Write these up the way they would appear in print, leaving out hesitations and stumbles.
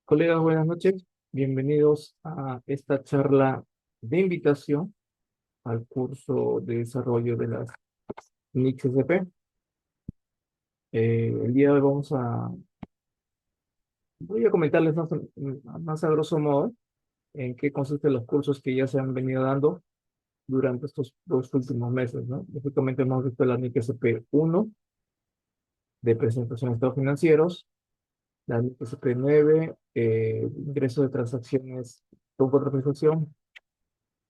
Colegas, buenas noches. Bienvenidos a esta charla de invitación al curso de desarrollo de las NICs SP. El día de hoy voy a comentarles más a grosso modo en qué consisten los cursos que ya se han venido dando durante estos 2 últimos meses, ¿no? Básicamente hemos visto la NIC SP 1 de presentación de estados financieros, la NIC SP 9, ingreso de transacciones con contraprestación,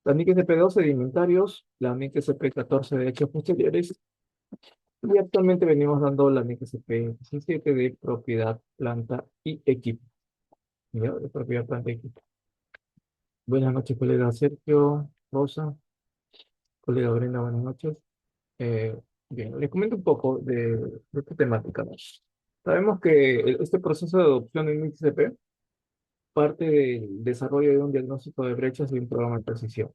la NIC SP 12 de inventarios, la NIC SP 14 de hechos posteriores, y actualmente venimos dando la NIC SP 17 de propiedad, planta y equipo. ¿Ya? De propiedad, planta y equipo. Buenas noches, colega Sergio, Rosa, colega Brenda, buenas noches. Eh, Bien, les comento un poco de esta temática, ¿no? Sabemos que este proceso de adopción de NIC SP parte del desarrollo de un diagnóstico de brechas y un programa de precisión.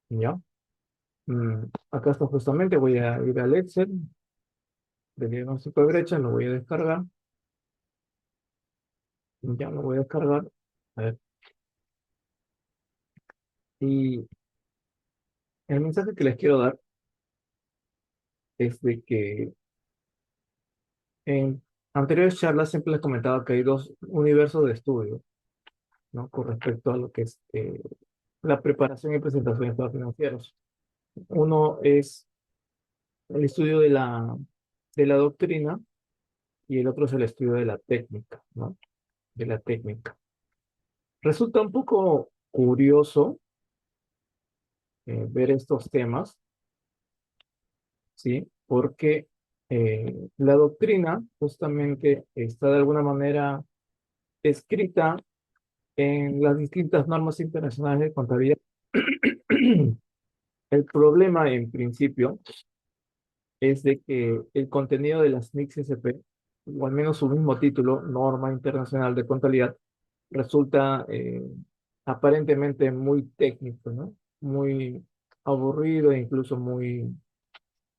¿Ya? Acá está justamente, voy a ir al Excel del diagnóstico de brecha, lo voy a descargar. Ya lo voy a descargar. A ver, y el mensaje que les quiero dar es de que en anteriores charlas siempre les comentaba que hay dos universos de estudio, ¿no? Con respecto a lo que es la preparación y presentación de estados financieros. Uno es el estudio de la doctrina y el otro es el estudio de la técnica, ¿no? De la técnica. Resulta un poco curioso ver estos temas, ¿sí? Porque la doctrina justamente está de alguna manera escrita en las distintas normas internacionales de contabilidad. El problema en principio es de que el contenido de las NICs SP, o al menos su mismo título, Norma Internacional de Contabilidad, resulta aparentemente muy técnico, ¿no? Muy aburrido e incluso muy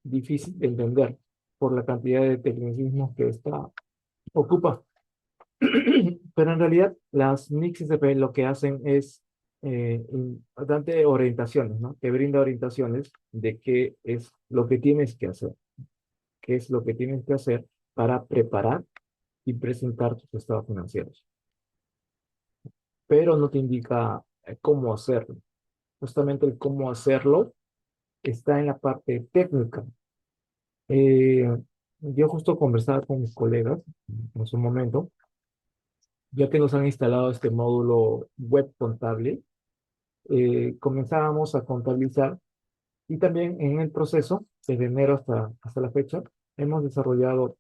difícil de entender por la cantidad de tecnicismos que esta ocupa. Pero en realidad las NICs SP lo que hacen es darte orientaciones, ¿no? Te brinda orientaciones de qué es lo que tienes que hacer, qué es lo que tienes que hacer para preparar y presentar tus estados financieros. Pero no te indica cómo hacerlo. Justamente el cómo hacerlo está en la parte técnica. Eh, yo justo conversaba con mis colegas en su momento, ya que nos han instalado este módulo web contable, comenzábamos a contabilizar y también en el proceso, desde enero hasta la fecha, hemos desarrollado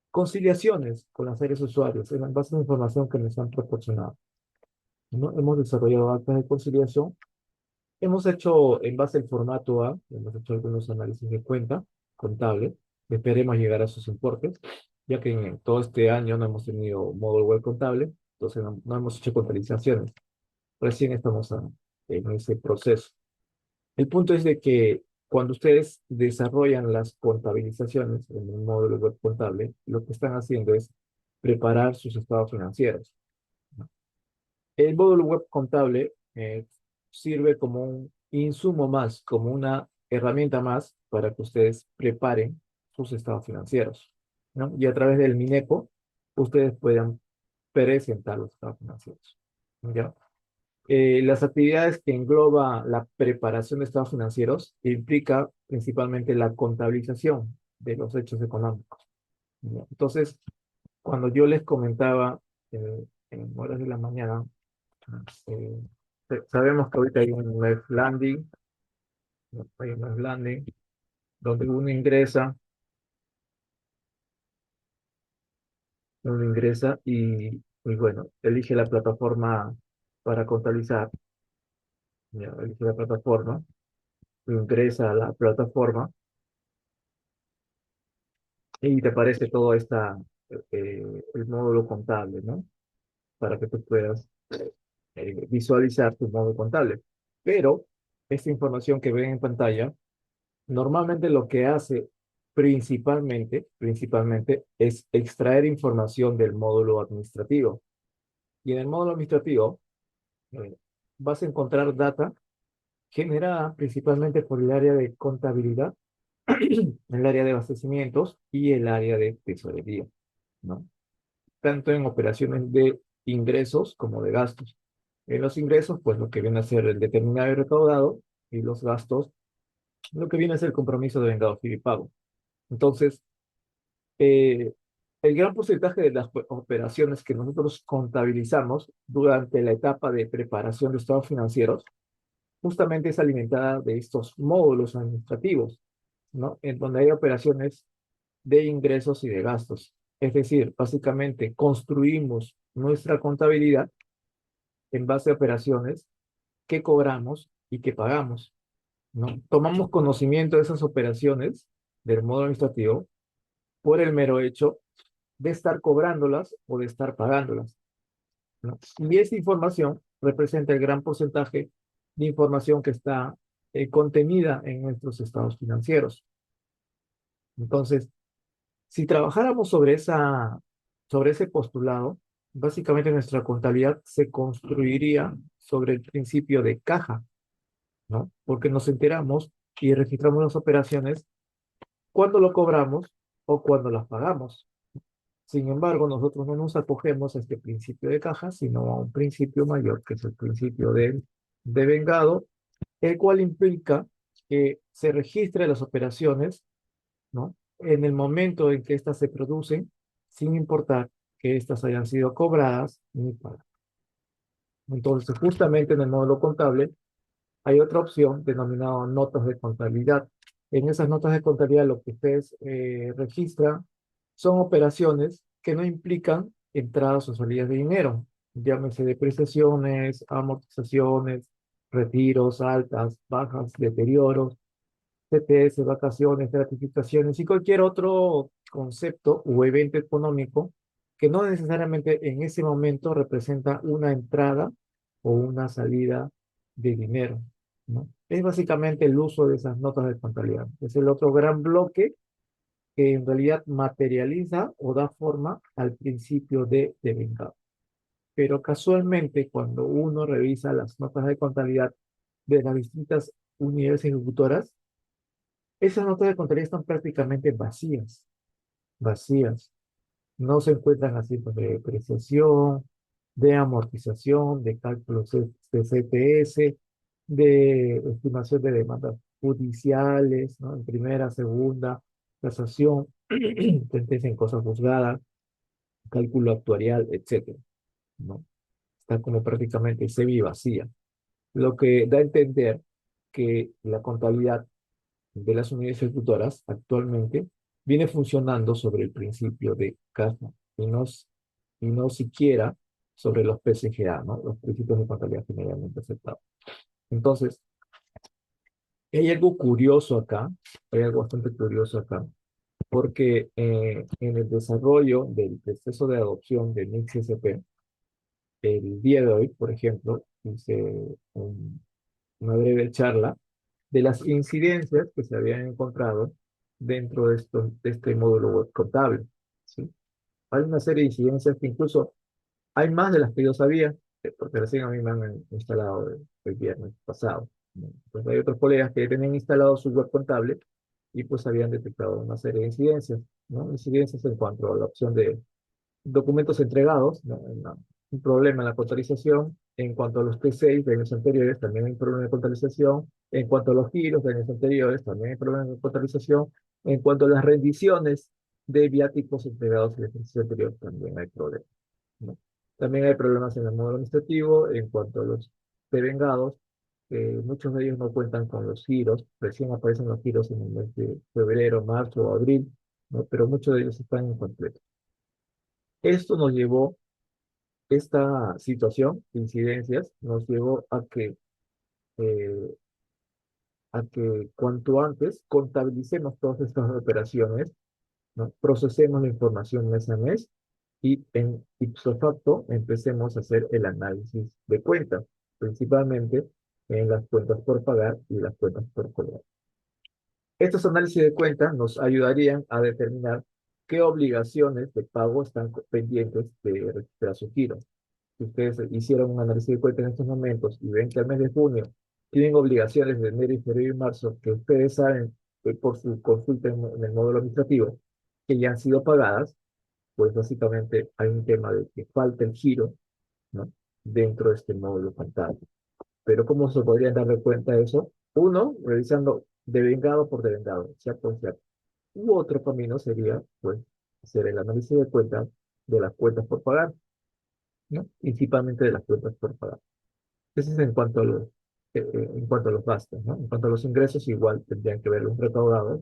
conciliaciones con las áreas usuarios en base a la información que nos han proporcionado, ¿no? Hemos desarrollado actas de conciliación. Hemos hecho, en base al formato A, hemos hecho algunos análisis de cuenta contable. Esperemos llegar a sus importes, ya que en todo este año no hemos tenido módulo web contable, entonces no hemos hecho contabilizaciones. Recién estamos en ese proceso. El punto es de que cuando ustedes desarrollan las contabilizaciones en un módulo web contable, lo que están haciendo es preparar sus estados financieros, ¿no? El módulo web contable sirve como un insumo más, como una herramienta más para que ustedes preparen sus estados financieros, ¿no? Y a través del MINECO, ustedes puedan presentar los estados financieros, ¿ya? Las actividades que engloba la preparación de estados financieros implica principalmente la contabilización de los hechos económicos, ¿ya? Entonces, cuando yo les comentaba en horas de la mañana, eh, sabemos que ahorita hay un web landing, ¿no? Hay un web landing donde uno ingresa y bueno, elige la plataforma para contabilizar, ¿ya? Elige la plataforma, ingresa a la plataforma y te aparece todo el módulo contable, ¿no? Para que tú puedas visualizar tu módulo contable. Pero esta información que ven en pantalla, normalmente lo que hace principalmente es extraer información del módulo administrativo. Y en el módulo administrativo vas a encontrar data generada principalmente por el área de contabilidad, el área de abastecimientos y el área de tesorería, ¿no? Tanto en operaciones de ingresos como de gastos. En los ingresos, pues lo que viene a ser el determinado y recaudado, y los gastos, lo que viene a ser el compromiso de vengado, y pago. Entonces, eh, el gran porcentaje de las operaciones que nosotros contabilizamos durante la etapa de preparación de estados financieros, justamente es alimentada de estos módulos administrativos, ¿no? En donde hay operaciones de ingresos y de gastos. Es decir, básicamente construimos nuestra contabilidad en base a operaciones que cobramos y que pagamos, ¿no? Tomamos conocimiento de esas operaciones del modo administrativo por el mero hecho de estar cobrándolas o de estar pagándolas, ¿no? Y esa información representa el gran porcentaje de información que está contenida en nuestros estados financieros. Entonces, si trabajáramos sobre ese postulado, básicamente nuestra contabilidad se construiría sobre el principio de caja, ¿no? Porque nos enteramos y registramos las operaciones cuando lo cobramos o cuando las pagamos. Sin embargo, nosotros no nos acogemos a este principio de caja, sino a un principio mayor, que es el principio de vengado, el cual implica que se registren las operaciones, ¿no? En el momento en que éstas se producen, sin importar que éstas hayan sido cobradas ni pagadas. Entonces, justamente en el módulo contable hay otra opción denominada notas de contabilidad. En esas notas de contabilidad lo que ustedes registran son operaciones que no implican entradas o salidas de dinero, llámese depreciaciones, amortizaciones, retiros, altas, bajas, deterioros, CTS, vacaciones, gratificaciones y cualquier otro concepto o evento económico que no necesariamente en ese momento representa una entrada o una salida de dinero, ¿no? Es básicamente el uso de esas notas de contabilidad. Es el otro gran bloque que en realidad materializa o da forma al principio de vengado. Pero casualmente, cuando uno revisa las notas de contabilidad de las distintas unidades ejecutoras, esas notas de contabilidad están prácticamente vacías, vacías. No se encuentran asientos de depreciación, de amortización, de cálculos de CTS, de estimación de demandas judiciales, ¿no? En primera, segunda, casación, sentencia en cosa juzgada, cálculo actuarial, etcétera, ¿no? Está como prácticamente semi vacía, lo que da a entender que la contabilidad de las unidades ejecutoras actualmente viene funcionando sobre el principio de caja y no siquiera sobre los PCGA, ¿no? Los principios de contabilidad generalmente aceptados. Entonces, hay algo curioso acá, hay algo bastante curioso acá, porque en el desarrollo del proceso de adopción de MIX-SP, el día de hoy, por ejemplo, hice una breve charla de las incidencias que se habían encontrado dentro de este módulo web contable, ¿sí? Hay una serie de incidencias que incluso hay más de las que yo sabía, porque recién a mí me han instalado el viernes pasado, ¿no? Pues hay otros colegas que tenían instalado su web contable y pues habían detectado una serie de incidencias, ¿no? Incidencias en cuanto a la opción de documentos entregados, ¿no? Un problema en la contabilización. En cuanto a los T6 de años anteriores, también hay un problema de contabilización. En cuanto a los giros de años anteriores, también hay problemas de contabilización. En cuanto a las rendiciones de viáticos entregados en el ejercicio anterior, también hay problemas, ¿no? También hay problemas en el módulo administrativo. En cuanto a los devengados, muchos de ellos no cuentan con los giros. Recién aparecen los giros en el mes de febrero, marzo o abril, ¿no? Pero muchos de ellos están incompletos. Esto nos llevó, esta situación, incidencias, nos llevó eh, a que cuanto antes contabilicemos todas estas operaciones, ¿no? Procesemos la información mes a mes y en ipso facto empecemos a hacer el análisis de cuentas, principalmente en las cuentas por pagar y las cuentas por cobrar. Estos análisis de cuentas nos ayudarían a determinar qué obligaciones de pago están pendientes de registrar su giro. si ustedes hicieron un análisis de cuenta en estos momentos y ven que al mes de junio tienen obligaciones de enero y febrero y marzo que ustedes saben por su consulta en el módulo administrativo que ya han sido pagadas, pues básicamente hay un tema de que falta el giro, ¿no? Dentro de este módulo contable. Pero ¿cómo se podrían dar de cuenta de eso? Uno, revisando devengado por devengado, cierto o cierto. U otro camino sería, pues, hacer el análisis de cuentas de las cuentas por pagar, ¿no? Principalmente de las cuentas por pagar. Eso es en cuanto a los gastos, ¿no? En cuanto a los ingresos, igual tendrían que ver los recaudados,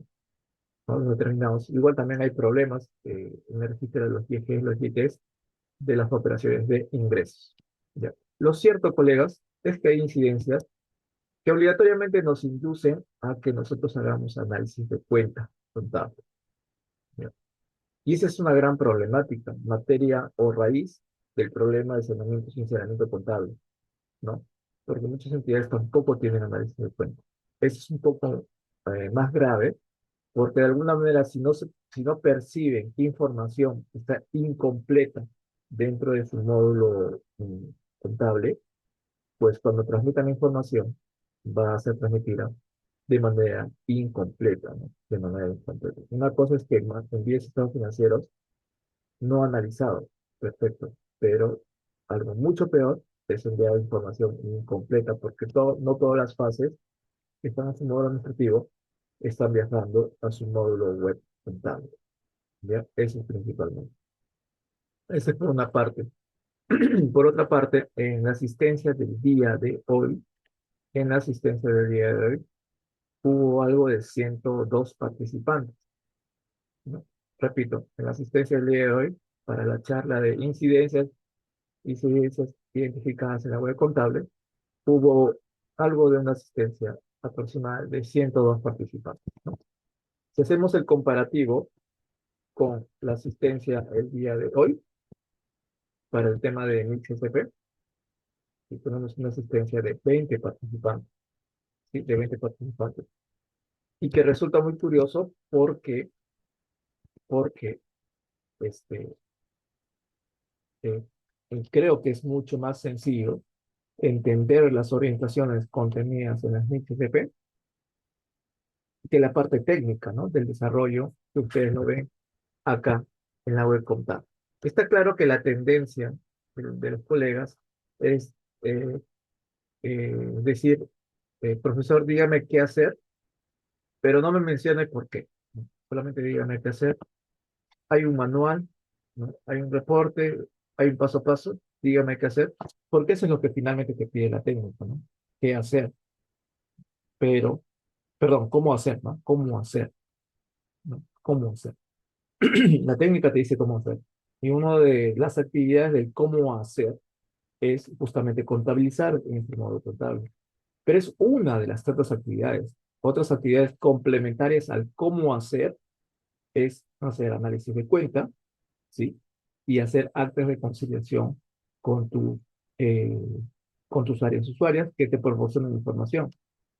¿no? Los determinados. Igual también hay problemas en el registro de los IEGs, los ITs, de las operaciones de ingresos. ¿Ya? Lo cierto, colegas, es que hay incidencias que obligatoriamente nos inducen a que nosotros hagamos análisis de cuenta contable. ¿Ya? Y esa es una gran problemática, materia o raíz del problema de saneamiento y sinceramiento contable, ¿no? Porque muchas entidades tampoco tienen análisis de cuenta. Eso es un poco más grave, porque de alguna manera, si no perciben qué información está incompleta dentro de su módulo contable, pues cuando transmitan la información va a ser transmitida de manera incompleta, ¿no? De manera incompleta. Una cosa es que envíes estados financieros no analizados, perfecto, pero algo mucho peor es enviar información incompleta, porque no todas las fases que están en su módulo administrativo están viajando a su módulo web contable, ¿ya? Eso es principalmente. Esa es por una parte. Por otra parte, en la asistencia del día de hoy, en la asistencia del día de hoy, hubo algo de 102 participantes, ¿no? Repito, en la asistencia del día de hoy, para la charla de incidencias identificadas en la web contable, hubo algo de una asistencia aproximada de 102 participantes, ¿no? Si hacemos el comparativo con la asistencia el día de hoy, para el tema de MIX-SP, y tenemos una asistencia de 20 participantes, ¿sí? De 20 participantes, y que resulta muy curioso porque este, eh, creo que es mucho más sencillo entender las orientaciones contenidas en las NICS-DP que la parte técnica, ¿no? Del desarrollo que ustedes lo ven acá en la web contable. Está claro que la tendencia de los colegas es eh, decir, profesor, dígame qué hacer, pero no me mencione por qué, ¿no? Solamente dígame qué hacer. Hay un manual, ¿no? Hay un reporte, hay un paso a paso, dígame qué hacer, porque eso es lo que finalmente te pide la técnica, ¿no? ¿Qué hacer? Pero, perdón, ¿cómo hacer, no? ¿Cómo hacer? ¿No? ¿Cómo hacer? La técnica te dice cómo hacer. Y una de las actividades del cómo hacer es justamente contabilizar en este modo contable. Pero es una de las tantas actividades. Otras actividades complementarias al cómo hacer es hacer análisis de cuenta, ¿sí? Y hacer actas de conciliación con, eh, con tus áreas usuarias que te proporcionan información.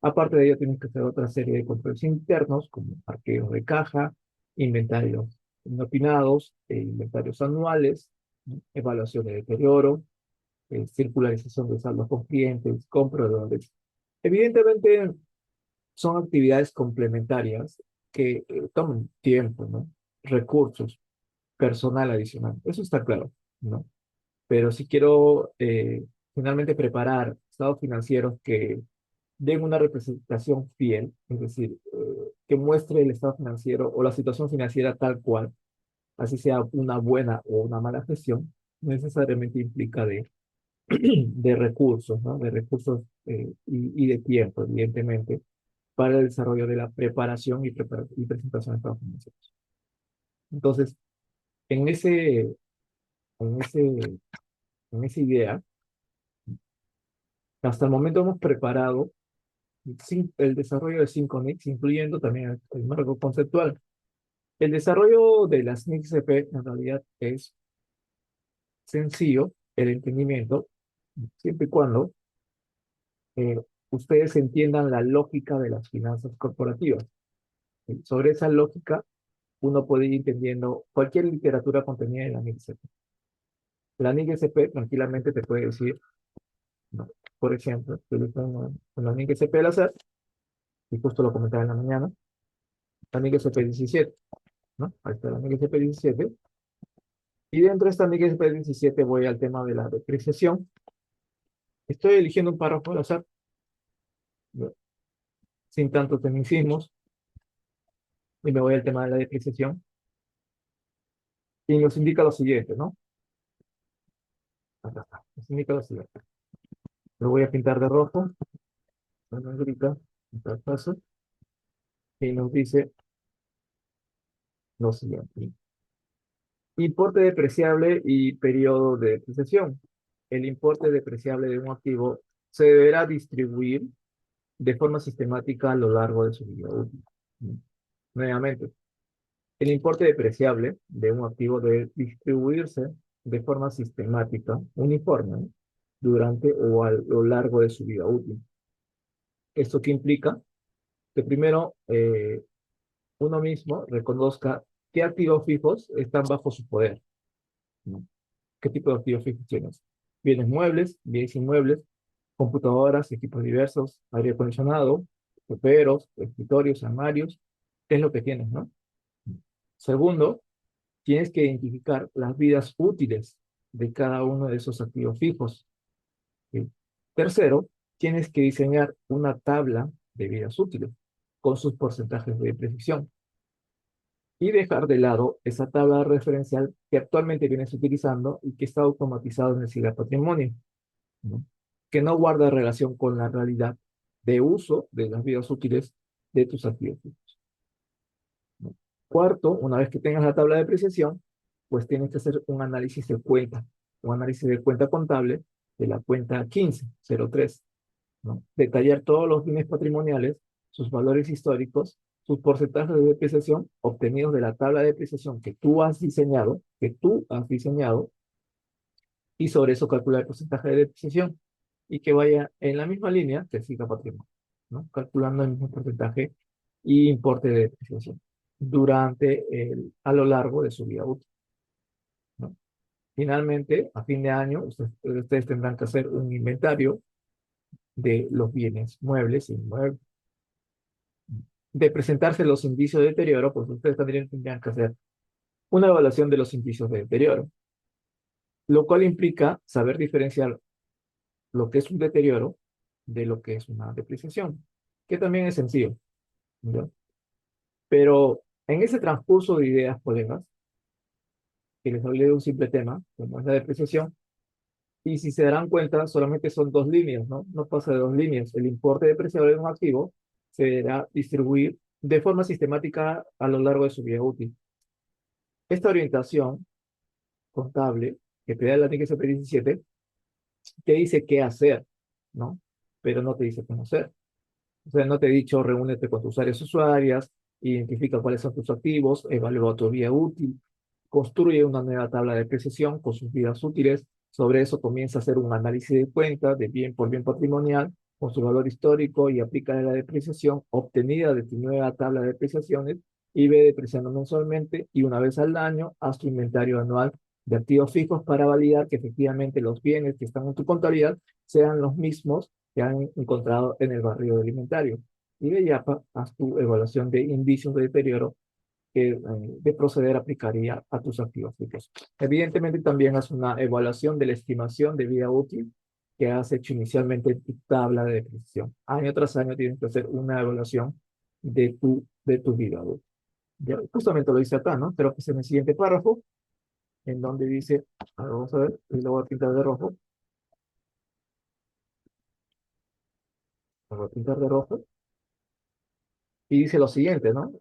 Aparte de ello, tienes que hacer otra serie de controles internos, como arqueos de caja, inventarios inopinados, inventarios anuales, ¿no? Evaluación de deterioro, circularización de saldos con clientes, con proveedores. Evidentemente, son actividades complementarias que toman tiempo, ¿no? Recursos, personal adicional. Eso está claro, ¿no? Pero si quiero finalmente preparar estados financieros que den una representación fiel, es decir, que muestre el estado financiero o la situación financiera tal cual, así sea una buena o una mala gestión, necesariamente implica de recursos, ¿no? De recursos y de tiempo, evidentemente, para el desarrollo de la preparación y presentación de estados financieros. Entonces, en ese, en ese, en esa idea, hasta el momento hemos preparado el desarrollo de 5 NICs, incluyendo también el marco conceptual. El desarrollo de las NICs-CP en realidad es sencillo, el entendimiento, siempre y cuando eh, ustedes entiendan la lógica de las finanzas corporativas. Sobre esa lógica, uno puede ir entendiendo cualquier literatura contenida en la NICS-CP. La NIC-SP tranquilamente te puede decir, ¿no? Por ejemplo, yo le pongo una NIC-SP al azar, y justo lo comentaba en la mañana, la NIC-SP 17, ¿no? Ahí está la NIC-SP 17. Y dentro de esta NIC-SP 17 voy al tema de la depreciación. Estoy eligiendo un párrafo al azar, ¿no? Sin tantos tecnicismos, y me voy al tema de la depreciación. Y nos indica lo siguiente, ¿no? Acá está. Nos indica lo siguiente. Lo voy a pintar de rojo, en negrita, en tal caso, y nos dice lo siguiente. Importe depreciable y periodo de depreciación. El importe depreciable de un activo se deberá distribuir de forma sistemática a lo largo de su vida útil. Nuevamente, el importe depreciable de un activo debe distribuirse de forma sistemática, uniforme, ¿no? Durante o a lo largo de su vida útil. ¿Esto qué implica? Que primero uno mismo reconozca qué activos fijos están bajo su poder, ¿no? ¿Qué tipo de activos fijos tienes? Bienes muebles, bienes inmuebles, computadoras, equipos diversos, aire acondicionado, peperos, escritorios, armarios, ¿qué es lo que tienes, no? Segundo, tienes que identificar las vidas útiles de cada uno de esos activos fijos. ¿Sí? Tercero, tienes que diseñar una tabla de vidas útiles con sus porcentajes de depreciación y dejar de lado esa tabla referencial que actualmente vienes utilizando y que está automatizado en el SIGA Patrimonio, ¿no? Que no guarda relación con la realidad de uso de las vidas útiles de tus activos, ¿no? Cuarto, una vez que tengas la tabla de depreciación, pues tienes que hacer un análisis de cuenta contable de la cuenta 1503, ¿no? Detallar todos los bienes patrimoniales, sus valores históricos, sus porcentajes de depreciación obtenidos de la tabla de depreciación que tú has diseñado, y sobre eso calcular el porcentaje de depreciación y que vaya en la misma línea que siga patrimonio, ¿no? Calculando el mismo porcentaje y importe de depreciación a lo largo de su vida útil, ¿no? Finalmente, a fin de año, ustedes tendrán que hacer un inventario de los bienes muebles e inmuebles. De presentarse los indicios de deterioro, pues ustedes también tendrían que hacer una evaluación de los indicios de deterioro, lo cual implica saber diferenciar lo que es un deterioro de lo que es una depreciación, que también es sencillo, ¿ya? Pero en ese transcurso de ideas, colegas, que les hablé de un simple tema, como es la depreciación, y si se darán cuenta, solamente son dos líneas, ¿no? No pasa de dos líneas. El importe depreciable de un activo se deberá distribuir de forma sistemática a lo largo de su vida útil. Esta orientación contable que te da el anexo P17 te dice qué hacer, ¿no? Pero no te dice cómo hacer. O sea, no te he dicho reúnete con tus áreas usuarias, identifica cuáles son tus activos, evalúa tu vía útil, construye una nueva tabla de depreciación con sus vidas útiles. Sobre eso comienza a hacer un análisis de cuenta de bien por bien patrimonial con su valor histórico y aplica la depreciación obtenida de tu nueva tabla de depreciaciones y ve depreciando mensualmente y una vez al año haz tu inventario anual de activos fijos para validar que efectivamente los bienes que están en tu contabilidad sean los mismos que han encontrado en el barrio del inventario. Y de IAPA, haz tu evaluación de indicios de deterioro que de proceder aplicaría a tus activos fijos. Evidentemente también haz una evaluación de la estimación de vida útil que has hecho inicialmente en tu tabla de depreciación. Año tras año tienes que hacer una evaluación de tu vida útil. Ya, justamente lo dice acá, ¿no? Pero que es en el siguiente párrafo, en donde dice, vamos a ver, y lo voy a pintar de rojo, lo voy a pintar de rojo, y dice lo siguiente, ¿no?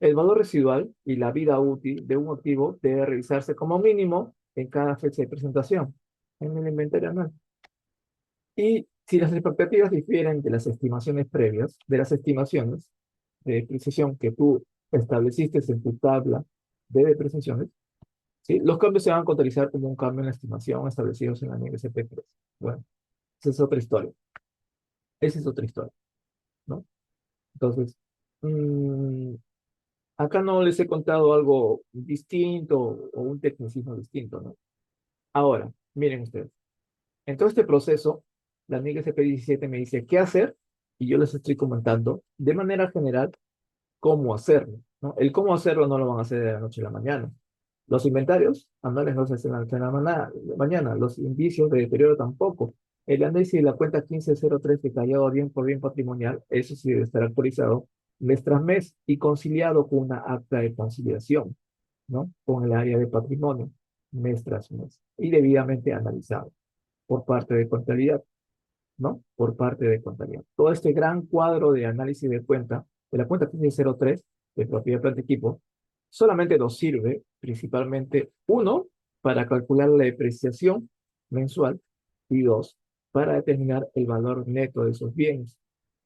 El valor residual y la vida útil de un activo debe revisarse como mínimo en cada fecha de presentación en el inventario anual. Y si las expectativas difieren de las estimaciones previas, de las estimaciones de depreciación que tú estableciste en tu tabla de depreciaciones, ¿sí? Los cambios se van a contabilizar como un cambio en la estimación establecidos en la NSP3. Bueno, esa es otra historia. Esa es otra historia, ¿no? Entonces, mm, acá no les he contado algo distinto o un tecnicismo distinto, ¿no? Ahora, miren ustedes. En todo este proceso, la amiga SP17 me dice qué hacer y yo les estoy comentando de manera general cómo hacerlo, ¿no? El cómo hacerlo no lo van a hacer de la noche a la mañana. Los inventarios anuales no se hacen de la noche a la mañana, los indicios de deterioro tampoco. El análisis de la cuenta 1503 detallado bien por bien patrimonial, eso sí debe estar actualizado mes tras mes y conciliado con una acta de conciliación, ¿no? Con el área de patrimonio, mes tras mes, y debidamente analizado por parte de contabilidad, ¿no? Por parte de contabilidad. Todo este gran cuadro de análisis de cuenta, de la cuenta 1503 de propiedad, planta y equipo, solamente nos sirve principalmente, uno, para calcular la depreciación mensual y dos, para determinar el valor neto de esos bienes,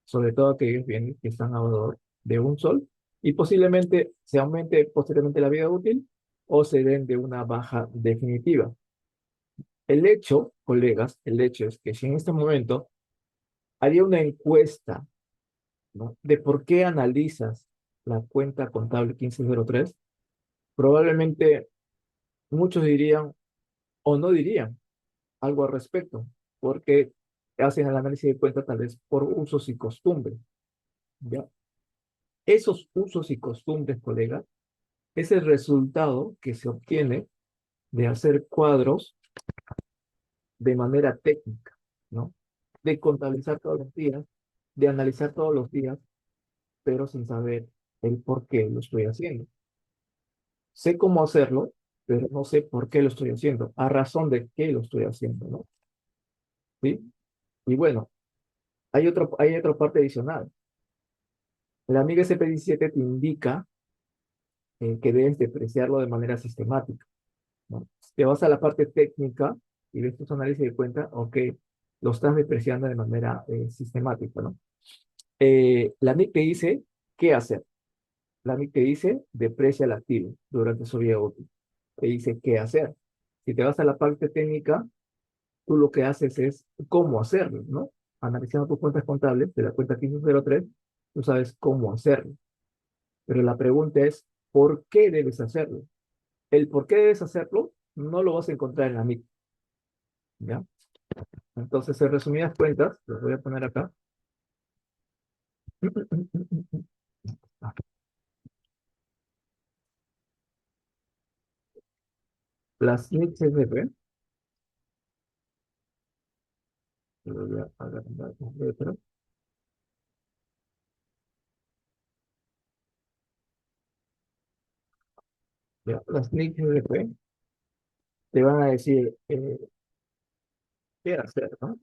sobre todo aquellos bienes que están a valor de un sol y posiblemente se aumente posteriormente la vida útil o se den de una baja definitiva. El hecho, colegas, el hecho es que si en este momento haría una encuesta, ¿no? De por qué analizas la cuenta contable 1503, probablemente muchos dirían o no dirían algo al respecto, porque hacen el análisis de cuenta tal vez por usos y costumbres, ¿ya? Esos usos y costumbres, colegas, es el resultado que se obtiene de hacer cuadros de manera técnica, ¿no? De contabilizar todos los días, de analizar todos los días, pero sin saber el por qué lo estoy haciendo. Sé cómo hacerlo, pero no sé por qué lo estoy haciendo, a razón de qué lo estoy haciendo, ¿no? ¿Sí? Y bueno, hay otra parte adicional. La amiga SP17 te indica que debes depreciarlo de manera sistemática, ¿no? Te vas a la parte técnica y ves tus análisis de cuenta, ok, lo estás depreciando de manera sistemática, ¿no? La MIC te dice qué hacer. La MIC te dice deprecia el activo durante su vida útil. Te dice qué hacer. Si te vas a la parte técnica, tú lo que haces es cómo hacerlo, ¿no? Analizando tus cuentas contables de la cuenta 1503, tú sabes cómo hacerlo. Pero la pregunta es, ¿por qué debes hacerlo? El por qué debes hacerlo no lo vas a encontrar en la MIT, ¿ya? Entonces, en resumidas cuentas, los voy a poner acá. Las MIT CFP, voy a agrandar las letras, ¿ya? Las MIT CFP te van a decir qué hacer, ¿no?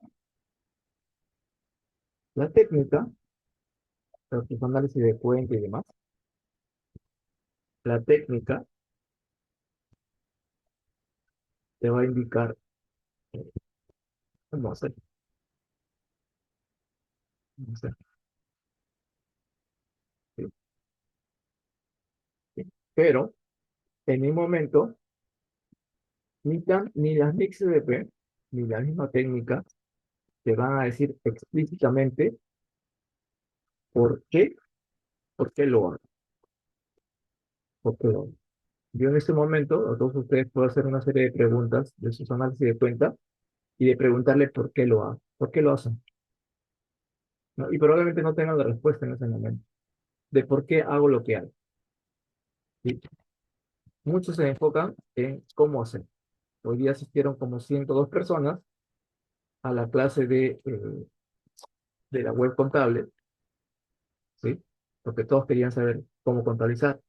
La técnica, los análisis de cuenta y demás, la técnica te va a indicar cómo hacer, cómo hacer, ¿sí? ¿Sí? Pero en un momento, ni las MIT CFP, ni la misma técnica te van a decir explícitamente por qué, por qué lo hago, por qué lo hago. Yo en este momento, a todos ustedes puedo hacer una serie de preguntas de sus análisis de cuenta y de preguntarle por qué lo hago, por qué lo hacen, ¿no? Y probablemente no tengan la respuesta en ese momento de por qué hago lo que hago, ¿sí? Muchos se enfocan en cómo hacer. Hoy día asistieron como 102 personas a la clase de la web contable, ¿sí? Porque todos querían saber cómo contabilizar,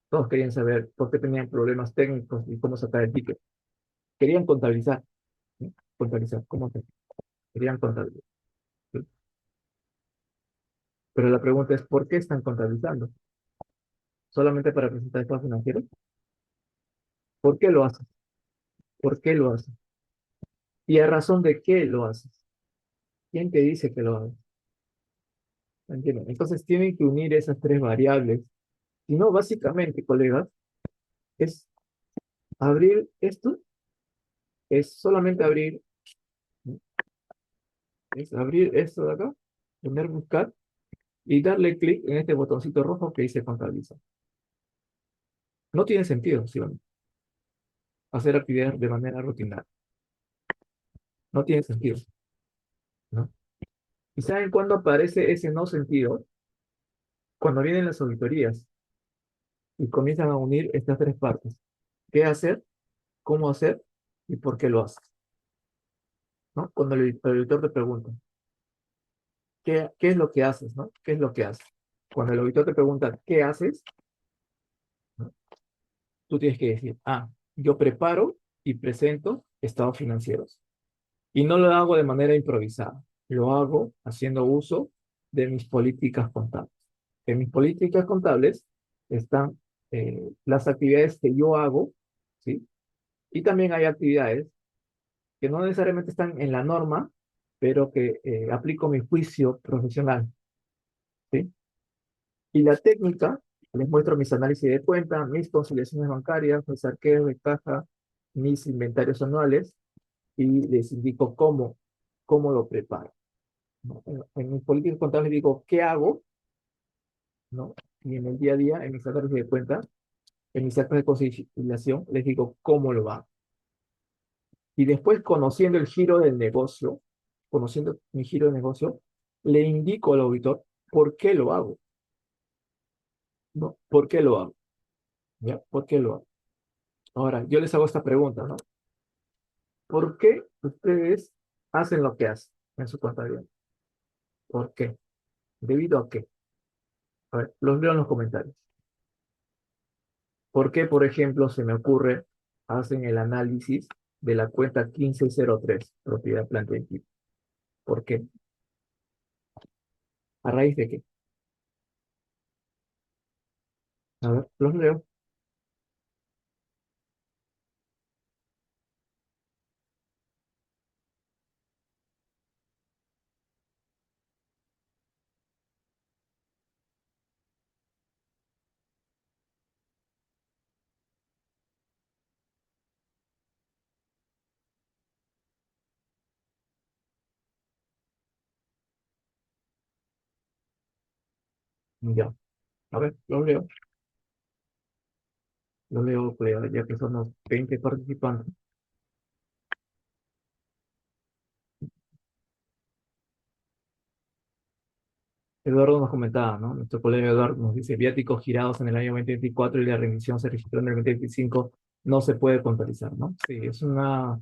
todos querían saber por qué tenían problemas técnicos y cómo sacar el ticket. Querían contabilizar, ¿sí? Contabilizar, ¿cómo hacer? Querían contabilizar, ¿sí? Pero la pregunta es, ¿por qué están contabilizando? ¿Solamente para presentar estados financieros? ¿Por qué lo haces? ¿Por qué lo haces? ¿Y a razón de qué lo haces? ¿Quién te dice que lo haces? ¿Entienden? Entonces tienen que unir esas tres variables. Si no, básicamente, colegas, es abrir esto, es solamente abrir, ¿no? Es abrir esto de acá, poner buscar y darle clic en este botoncito rojo que dice contabiliza. No tiene sentido, ¿sí o no? hacer actividades de manera rutinaria. No tiene sentido, ¿no? ¿Y saben cuándo aparece ese no sentido? Cuando vienen las auditorías y comienzan a unir estas tres partes. ¿Qué hacer? ¿Cómo hacer? ¿Y por qué lo haces? ¿No? Cuando el auditor te pregunta, ¿qué es lo que haces? ¿No? ¿Qué es lo que haces? Cuando el auditor te pregunta, ¿qué haces? ¿No? Tú tienes que decir, yo preparo y presento estados financieros. Y no lo hago de manera improvisada, lo hago haciendo uso de mis políticas contables. En mis políticas contables están las actividades que yo hago, ¿sí? Y también hay actividades que no necesariamente están en la norma, pero que aplico mi juicio profesional, ¿sí? Y la técnica, les muestro mis análisis de cuenta, mis conciliaciones bancarias, mis arqueos de caja, mis inventarios anuales, y les indico cómo lo preparo, ¿no? En mis políticas contables digo qué hago, ¿no? Y en el día a día, en mis análisis de cuenta, en mis actas de conciliación, les digo cómo lo hago. Y después, conociendo el giro del negocio, conociendo mi giro de negocio, le indico al auditor por qué lo hago, ¿no? ¿Por qué lo hago? ¿Ya? ¿Por qué lo hago? Ahora, yo les hago esta pregunta, ¿no? ¿Por qué ustedes hacen lo que hacen en su contabilidad? ¿Por qué? ¿Debido a qué? A ver, los leo en los comentarios. ¿Por qué, por ejemplo, se me ocurre, hacen el análisis de la cuenta 1503, propiedad, planta y equipo? ¿Por qué? ¿A raíz de qué? A ver, los leo. Ya. A ver, los leo, pues, ya que somos 20 participantes. Eduardo nos comentaba, ¿no? Nuestro colega Eduardo nos dice, viáticos girados en el año 2024 y la remisión se registró en el 2025, no se puede contabilizar, ¿no? Sí, es una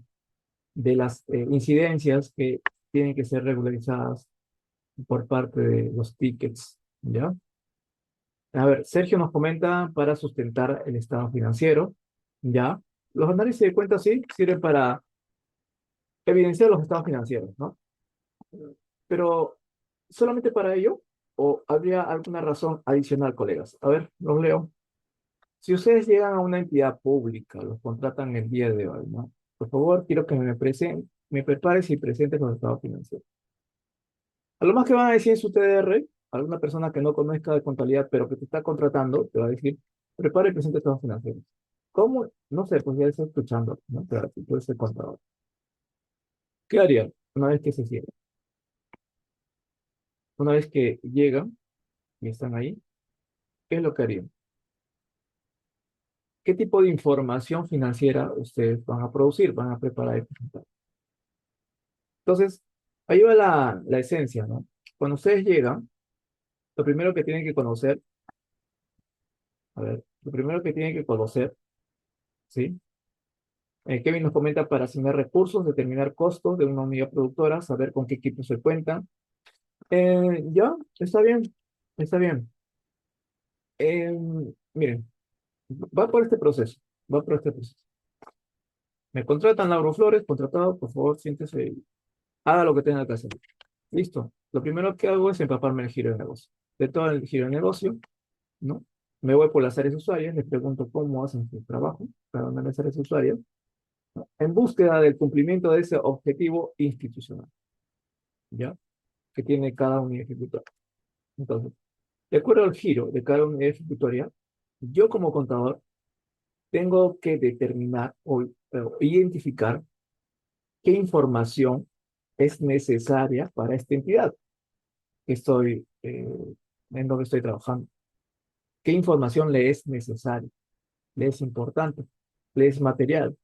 de las incidencias que tienen que ser regularizadas por parte de los tickets, ¿ya? A ver, Sergio nos comenta para sustentar el estado financiero, ¿ya? Los análisis de cuentas sí sirven para evidenciar los estados financieros, ¿no? Pero, ¿solamente para ello? ¿O habría alguna razón adicional, colegas? A ver, los leo. Si ustedes llegan a una entidad pública, los contratan el día de hoy, ¿no? Por favor, quiero que me prepares y presentes los estados financieros. A lo más que van a decir en su TDR, alguna persona que no conozca de contabilidad, pero que te está contratando, te va a decir, prepara y presente estados financieros. ¿Cómo? No sé, pues ya está escuchando, ¿no? Pero así puede ser contador. ¿Qué harían una vez que se cierra? Una vez que llegan y están ahí, ¿qué es lo que harían? ¿Qué tipo de información financiera ustedes van a producir, van a preparar y presentar? Entonces, ahí va la esencia, ¿no? Cuando ustedes llegan, lo primero que tienen que conocer, a ver, lo primero que tienen que conocer, ¿sí? Kevin nos comenta para asignar recursos, determinar costos de una unidad productora, saber con qué equipos se cuentan. Ya, está bien, está bien. Miren, va por este proceso, va por este proceso. Me contratan Lauro Flores, contratado, por favor, siéntese y haga lo que tenga que hacer. Listo. Lo primero que hago es empaparme el giro de negocio. De todo el giro de negocio, ¿no? Me voy por las áreas usuarias, les pregunto cómo hacen su trabajo, cada una de las áreas usuarias, ¿no? En búsqueda del cumplimiento de ese objetivo institucional, ¿ya? Que tiene cada unidad ejecutoria. Entonces, de acuerdo al giro de cada unidad ejecutoria, yo como contador tengo que determinar o identificar qué información es necesaria para esta entidad que estoy, en donde estoy trabajando. ¿Qué información le es necesaria? ¿Le es importante? ¿Le es material?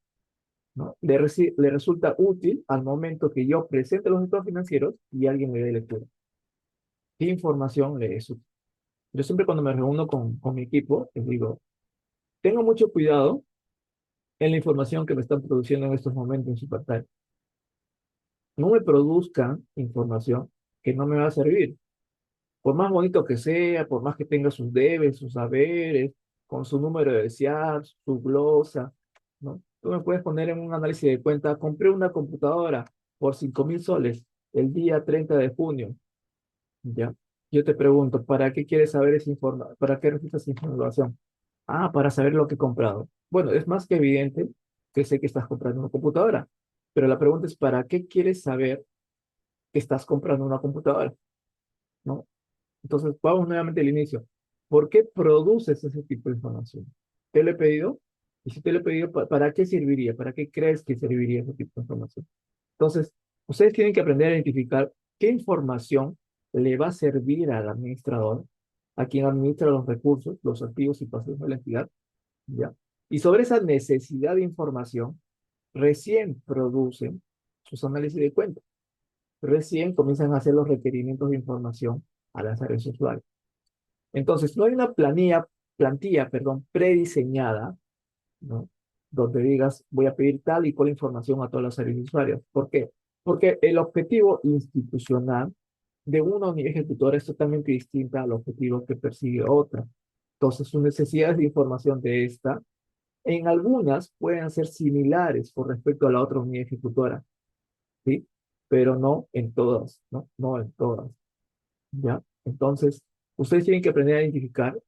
¿no? Le resulta útil al momento que yo presente los estados financieros y alguien me dé lectura. ¿Qué información le es útil? Yo siempre cuando me reúno con mi equipo, les digo, tengo mucho cuidado en la información que me están produciendo en estos momentos en su pantalla. No me produzcan información que no me va a servir. Por más bonito que sea, por más que tenga sus debes, sus saberes, con su número de SIAP, su glosa, ¿no? Tú me puedes poner en un análisis de cuenta, compré una computadora por 5.000 soles el día 30 de junio, ¿ya? Yo te pregunto, ¿para qué quieres saber esa información? ¿Para qué necesitas esa información? Ah, para saber lo que he comprado. Bueno, es más que evidente que sé que estás comprando una computadora, pero la pregunta es, ¿para qué quieres saber que estás comprando una computadora? ¿No? Entonces, vamos nuevamente al inicio. ¿Por qué produces ese tipo de información? ¿Te lo he pedido? Y si te lo he pedido, ¿para qué serviría? ¿Para qué crees que serviría ese tipo de información? Entonces, ustedes tienen que aprender a identificar qué información le va a servir al administrador, a quien administra los recursos, los activos y pasivos de la entidad, ¿ya? Y sobre esa necesidad de información, recién producen sus análisis de cuentas, recién comienzan a hacer los requerimientos de información a las áreas usuarias. Entonces, no hay una plantilla, prediseñada, ¿no? Donde digas, voy a pedir tal y cual información a todas las áreas usuarias. ¿Por qué? Porque el objetivo institucional de una unidad ejecutora es totalmente distinta al objetivo que persigue otra. Entonces, sus necesidades de información de esta, en algunas pueden ser similares con respecto a la otra unidad ejecutora, ¿sí? Pero no en todas, ¿no? No en todas, ¿ya? Entonces, ustedes tienen que aprender a identificar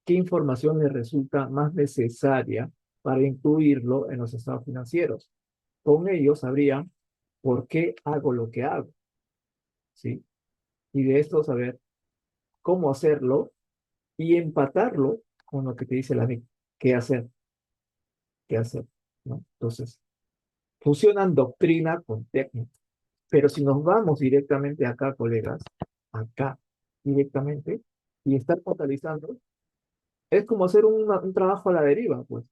qué información les resulta más necesaria para incluirlo en los estados financieros. Con ello sabrían por qué hago lo que hago, ¿sí? Y de esto saber cómo hacerlo y empatarlo con lo que te dice la NIC, qué hacer, qué hacer, ¿no? Entonces, fusionan doctrina con técnica. Pero si nos vamos directamente acá, colegas, acá, directamente, y estar contabilizando, es como hacer un trabajo a la deriva, pues.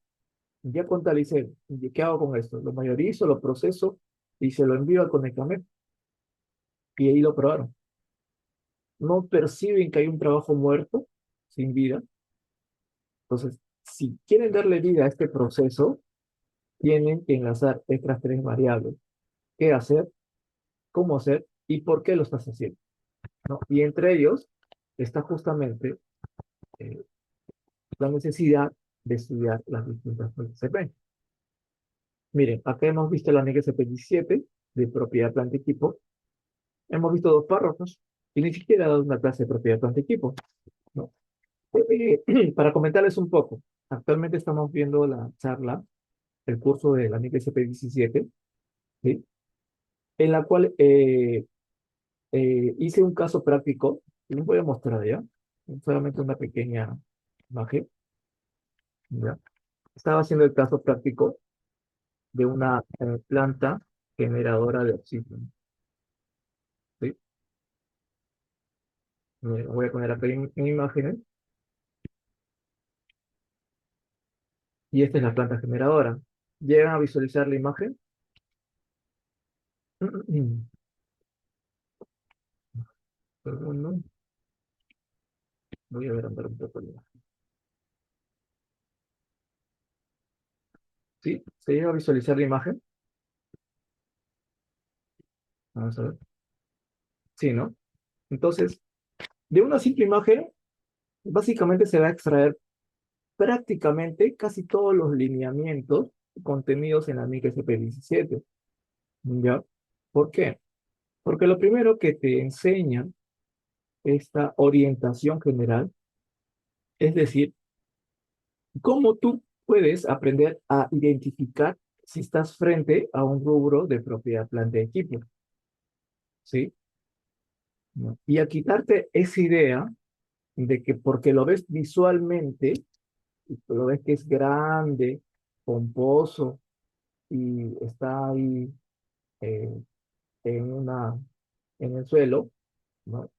Ya contalicé, ¿qué hago con esto? Lo mayorizo, lo proceso y se lo envío al Conectamet. Y ahí lo probaron. No perciben que hay un trabajo muerto, sin vida. Entonces, si quieren darle vida a este proceso, tienen que enlazar estas tres variables. ¿Qué hacer? ¿Cómo hacer? ¿Y por qué lo estás haciendo? ¿No? Y entre ellos está justamente eh, la necesidad de estudiar las distintas CP. Miren, acá hemos visto la NGCP 17 de propiedad, planta, equipo. Hemos visto dos párrafos y ni siquiera he dado una clase de propiedad, planta, equipo, ¿no? Para comentarles un poco, actualmente estamos viendo la charla, el curso de la NIC SP17, ¿sí? En la cual hice un caso práctico, les voy a mostrar ya, solamente una pequeña imagen, ¿ya? Estaba haciendo el caso práctico de una planta generadora de oxígeno, ¿sí? Voy a poner acá en imágenes, y esta es la planta generadora. ¿Llegan a visualizar la imagen? Segundo, voy a ver andar un poco la imagen. ¿Sí? ¿Se llega a visualizar la imagen? Vamos a ver. Sí, ¿no? Entonces, de una simple imagen, básicamente se va a extraer prácticamente casi todos los lineamientos contenidos en la MIC SP17. ¿Ya? ¿Por qué? Porque lo primero que te enseña esta orientación general, es decir, cómo tú puedes aprender a identificar si estás frente a un rubro de propiedad, planta, equipo, ¿sí? ¿No? Y a quitarte esa idea de que porque lo ves visualmente, y lo ves que es grande, pomposo y está ahí eh, en una, en el suelo, ¿no?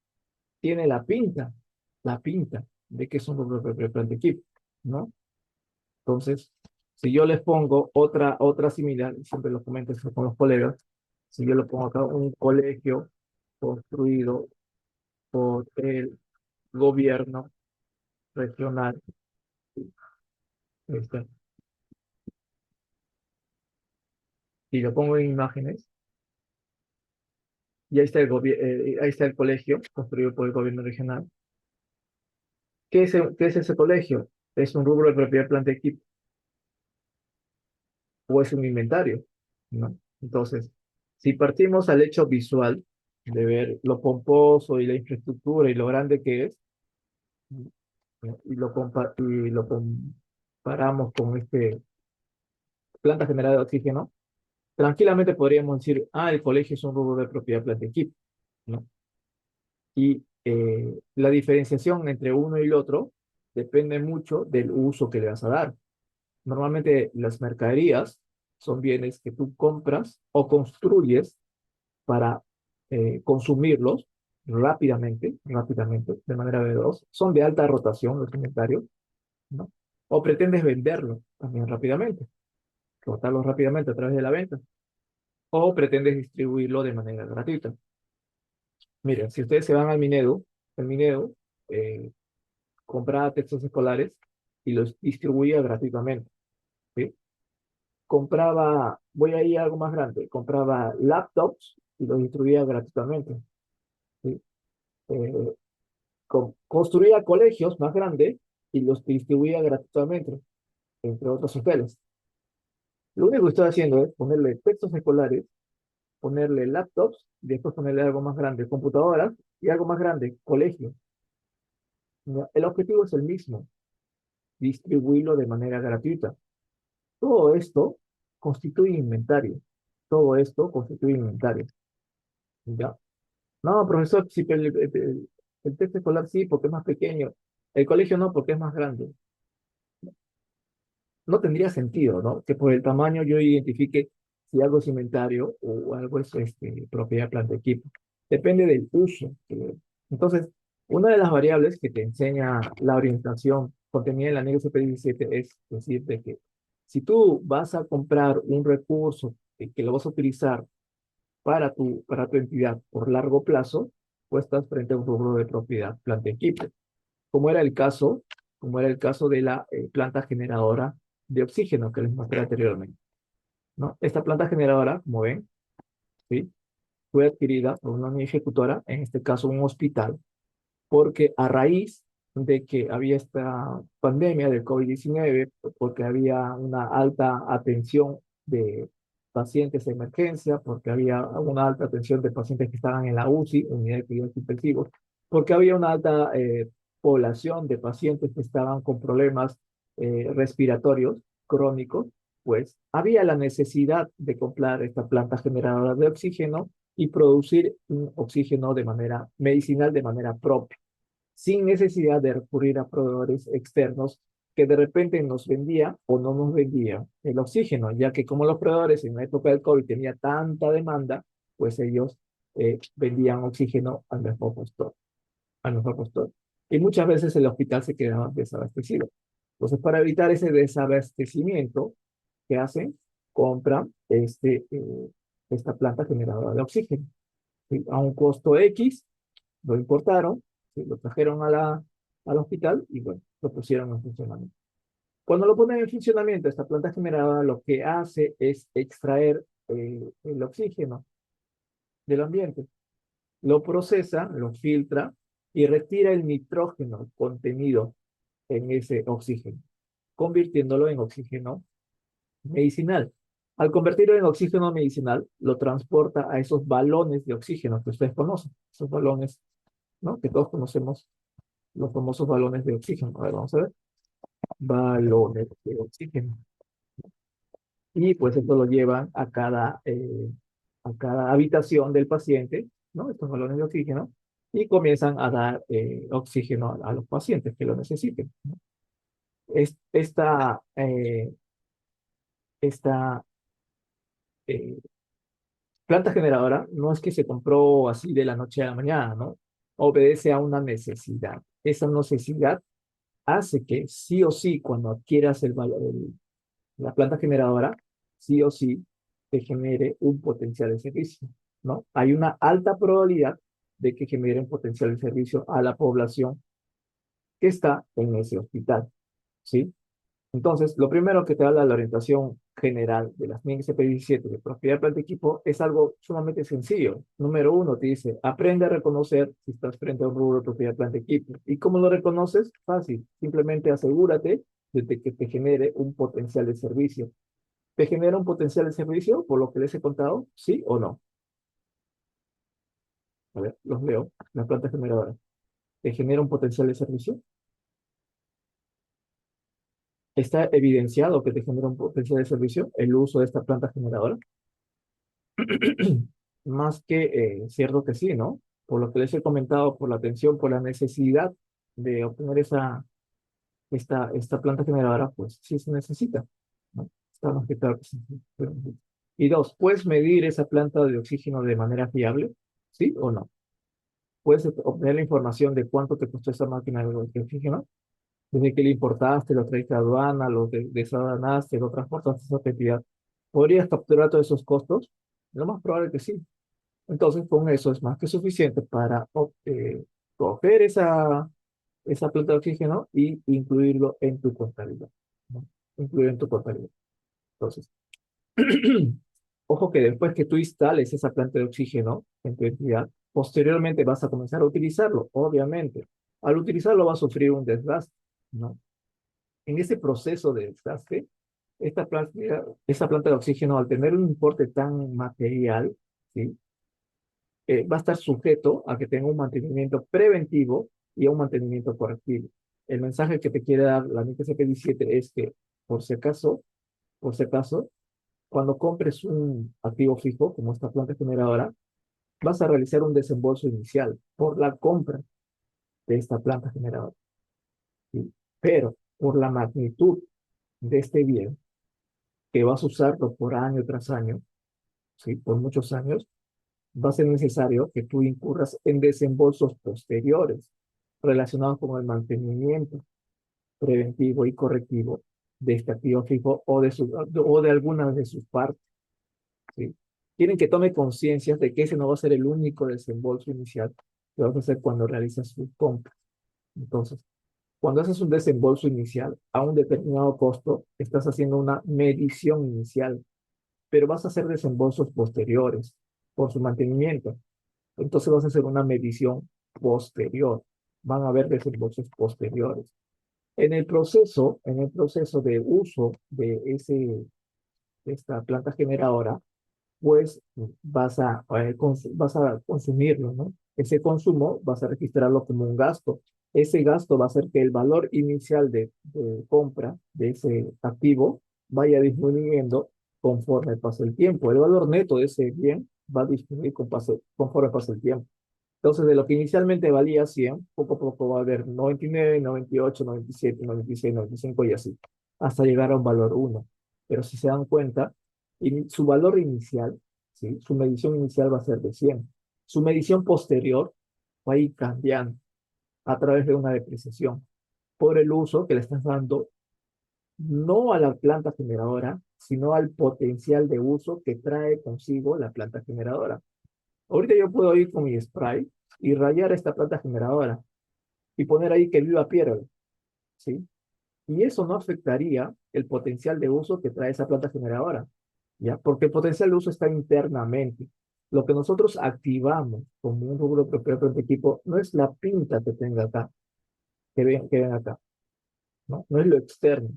Tiene la pinta de que es un rubro de propiedad, planta, equipo, ¿no? Entonces, Si yo les pongo otra similar, siempre lo comento esto con los colegas, si yo le pongo acá un colegio construido por el gobierno regional, este, y lo pongo en imágenes, y ahí está el colegio construido por el gobierno regional. ¿Qué es ese colegio? ¿Es un rubro de propiedad, planta, equipo o es un inventario? ¿No? Entonces, si partimos al hecho visual de ver lo pomposo y la infraestructura y lo grande que es, ¿no? Y lo comparamos con planta generada de oxígeno, tranquilamente podríamos decir, ah, el colegio es un rubro de propiedad, planta, equipo, ¿no? Y la diferenciación entre uno y el otro depende mucho del uso que le vas a dar. Normalmente las mercaderías son bienes que tú compras o construyes para consumirlos rápidamente, de manera veloz. Son de alta rotación los inventarios, ¿no? O pretendes venderlos también rápidamente, rotarlos rápidamente a través de la venta, o pretendes distribuirlo de manera gratuita. Miren, si ustedes se van al Minedu, el Minedu eh, compraba textos escolares y los distribuía gratuitamente, ¿sí? Voy a ir a algo más grande, compraba laptops y los distribuía gratuitamente, ¿sí? Eh, construía colegios más grandes y los distribuía gratuitamente, entre otros hoteles. Lo único que estoy haciendo es ponerle textos escolares, ponerle laptops, y después ponerle algo más grande, computadoras, y algo más grande, colegio. ¿No? El objetivo es el mismo, distribuirlo de manera gratuita. Todo esto constituye inventario. Todo esto constituye inventario. ¿Ya? No, profesor, sí, pero el texto escolar sí, porque es más pequeño. El colegio no, porque es más grande. No tendría sentido, ¿no? Que por el tamaño yo identifique si algo es inventario o algo es propiedad, planta, equipo. Depende del uso. Entonces, una de las variables que te enseña la orientación contenida en la anexo P17 es decir, de que si tú vas a comprar un recurso que lo vas a utilizar para tu entidad por largo plazo, pues estás frente a un rubro de propiedad, planta, equipo, como era el caso, como era el caso de la planta generadora de oxígeno que les mostré anteriormente, ¿no? Esta planta generadora, como ven, ¿sí? Fue adquirida por una unidad ejecutora, en este caso un hospital, porque a raíz de que había esta pandemia del COVID-19, porque había una alta atención de pacientes de emergencia, porque había una alta atención de pacientes que estaban en la UCI, unidad de cuidados intensivos, porque había una alta población de pacientes que estaban con problemas respiratorios crónicos, pues había la necesidad de comprar esta planta generadora de oxígeno y producir un oxígeno de manera medicinal, de manera propia, sin necesidad de recurrir a proveedores externos que de repente nos vendía o no nos vendía el oxígeno, ya que como los proveedores en la época del COVID tenía tanta demanda, pues ellos vendían oxígeno al mejor postor. Y muchas veces el hospital se quedaba desabastecido. Entonces, para evitar ese desabastecimiento, ¿qué hacen? Compran esta planta generadora de oxígeno, ¿sí? A un costo X, lo importaron, ¿sí? Lo trajeron al hospital y bueno, lo pusieron en funcionamiento. Cuando lo ponen en funcionamiento, esta planta generadora lo que hace es extraer el oxígeno del ambiente, lo procesa, lo filtra y retira el nitrógeno contenido en ese oxígeno, convirtiéndolo en oxígeno medicinal. Al convertirlo en oxígeno medicinal, lo transporta a esos balones de oxígeno que ustedes conocen, esos balones, ¿no? Que todos conocemos, los famosos balones de oxígeno. A ver, vamos a ver. Balones de oxígeno. Y pues esto lo llevan a cada habitación del paciente, ¿no? Estos balones de oxígeno, y comienzan a dar oxígeno a los pacientes que lo necesiten, ¿no? Es, esta eh, planta generadora no es que se compró así de la noche a la mañana, ¿no? Obedece a una necesidad. Esa necesidad hace que sí o sí, cuando adquieras La planta generadora sí o sí te genere un potencial de servicio, ¿no? Hay una alta probabilidad de que genere un potencial de servicio a la población que está en ese hospital, ¿sí? Entonces, lo primero que te habla la orientación general de las NIC CP17 de propiedad planta equipo es algo sumamente sencillo. Número uno, te dice, aprende a reconocer si estás frente a un rubro de propiedad planta equipo. ¿Y cómo lo reconoces? Fácil. Simplemente asegúrate de que te genere un potencial de servicio. ¿Te genera un potencial de servicio por lo que les he contado? ¿Sí o no? A ver, los leo. La planta generadora. ¿Te genera un potencial de servicio? ¿Está evidenciado que te genera un potencial de servicio el uso de esta planta generadora? Más que cierto que sí, ¿no? Por lo que les he comentado, por la atención, por la necesidad de obtener esta planta generadora, pues sí se necesita, ¿no? Está más que claro que sí. Y dos, ¿puedes medir esa planta de oxígeno de manera fiable? ¿Sí o no? ¿Puedes obtener la información de cuánto te costó esa máquina de oxígeno? Desde que le importaste, lo traiste a aduana, lo desadanaste, lo transportaste esa cantidad. ¿Podrías capturar todos esos costos? Lo más probable que sí. Entonces, con eso es más que suficiente para coger esa planta de oxígeno y incluirlo en tu contabilidad, ¿no? Incluirlo en tu contabilidad. Entonces, ojo que después que tú instales esa planta de oxígeno en tu entidad, posteriormente vas a comenzar a utilizarlo, obviamente. Al utilizarlo va a sufrir un desgaste, ¿no? En ese proceso de desgaste, esta planta de oxígeno, al tener un importe tan material, ¿sí? Va a estar sujeto a que tenga un mantenimiento preventivo y a un mantenimiento correctivo. El mensaje que te quiere dar la NIC CP17 es que, por si acaso, cuando compres un activo fijo, como esta planta generadora, vas a realizar un desembolso inicial por la compra de esta planta generadora, ¿sí? Pero por la magnitud de este bien, que vas a usarlo por año tras año, ¿sí? Por muchos años, va a ser necesario que tú incurras en desembolsos posteriores relacionados con el mantenimiento preventivo y correctivo de este activo fijo o de alguna de sus partes, ¿sí? Quieren que tome conciencia de que ese no va a ser el único desembolso inicial que vas a hacer cuando realizas sus compras. Entonces, cuando haces un desembolso inicial a un determinado costo, estás haciendo una medición inicial, pero vas a hacer desembolsos posteriores por su mantenimiento. Entonces vas a hacer una medición posterior. Van a haber desembolsos posteriores. En el proceso de uso de esta planta generadora, pues vas a consumirlo, ¿no? Ese consumo vas a registrarlo como un gasto. Ese gasto va a hacer que el valor inicial de compra de ese activo vaya disminuyendo conforme pasa el tiempo. El valor neto de ese bien va a disminuir conforme pasa el tiempo. Entonces, de lo que inicialmente valía 100, poco a poco va a haber 99, 98, 97, 96, 95 y así, hasta llegar a un valor uno. Pero si se dan cuenta, su valor inicial, ¿sí? Su medición inicial va a ser de 100. Su medición posterior va a ir cambiando a través de una depreciación por el uso que le estás dando no a la planta generadora, sino al potencial de uso que trae consigo la planta generadora. Ahorita yo puedo ir con mi spray y rayar esta planta generadora y poner ahí que viva Piero, ¿sí? Y eso no afectaría el potencial de uso que trae esa planta generadora, ¿ya? Porque el potencial de uso está internamente. Lo que nosotros activamos como un rubro propio de equipo no es la pinta que tenga acá, que ven acá, ¿no? No es lo externo.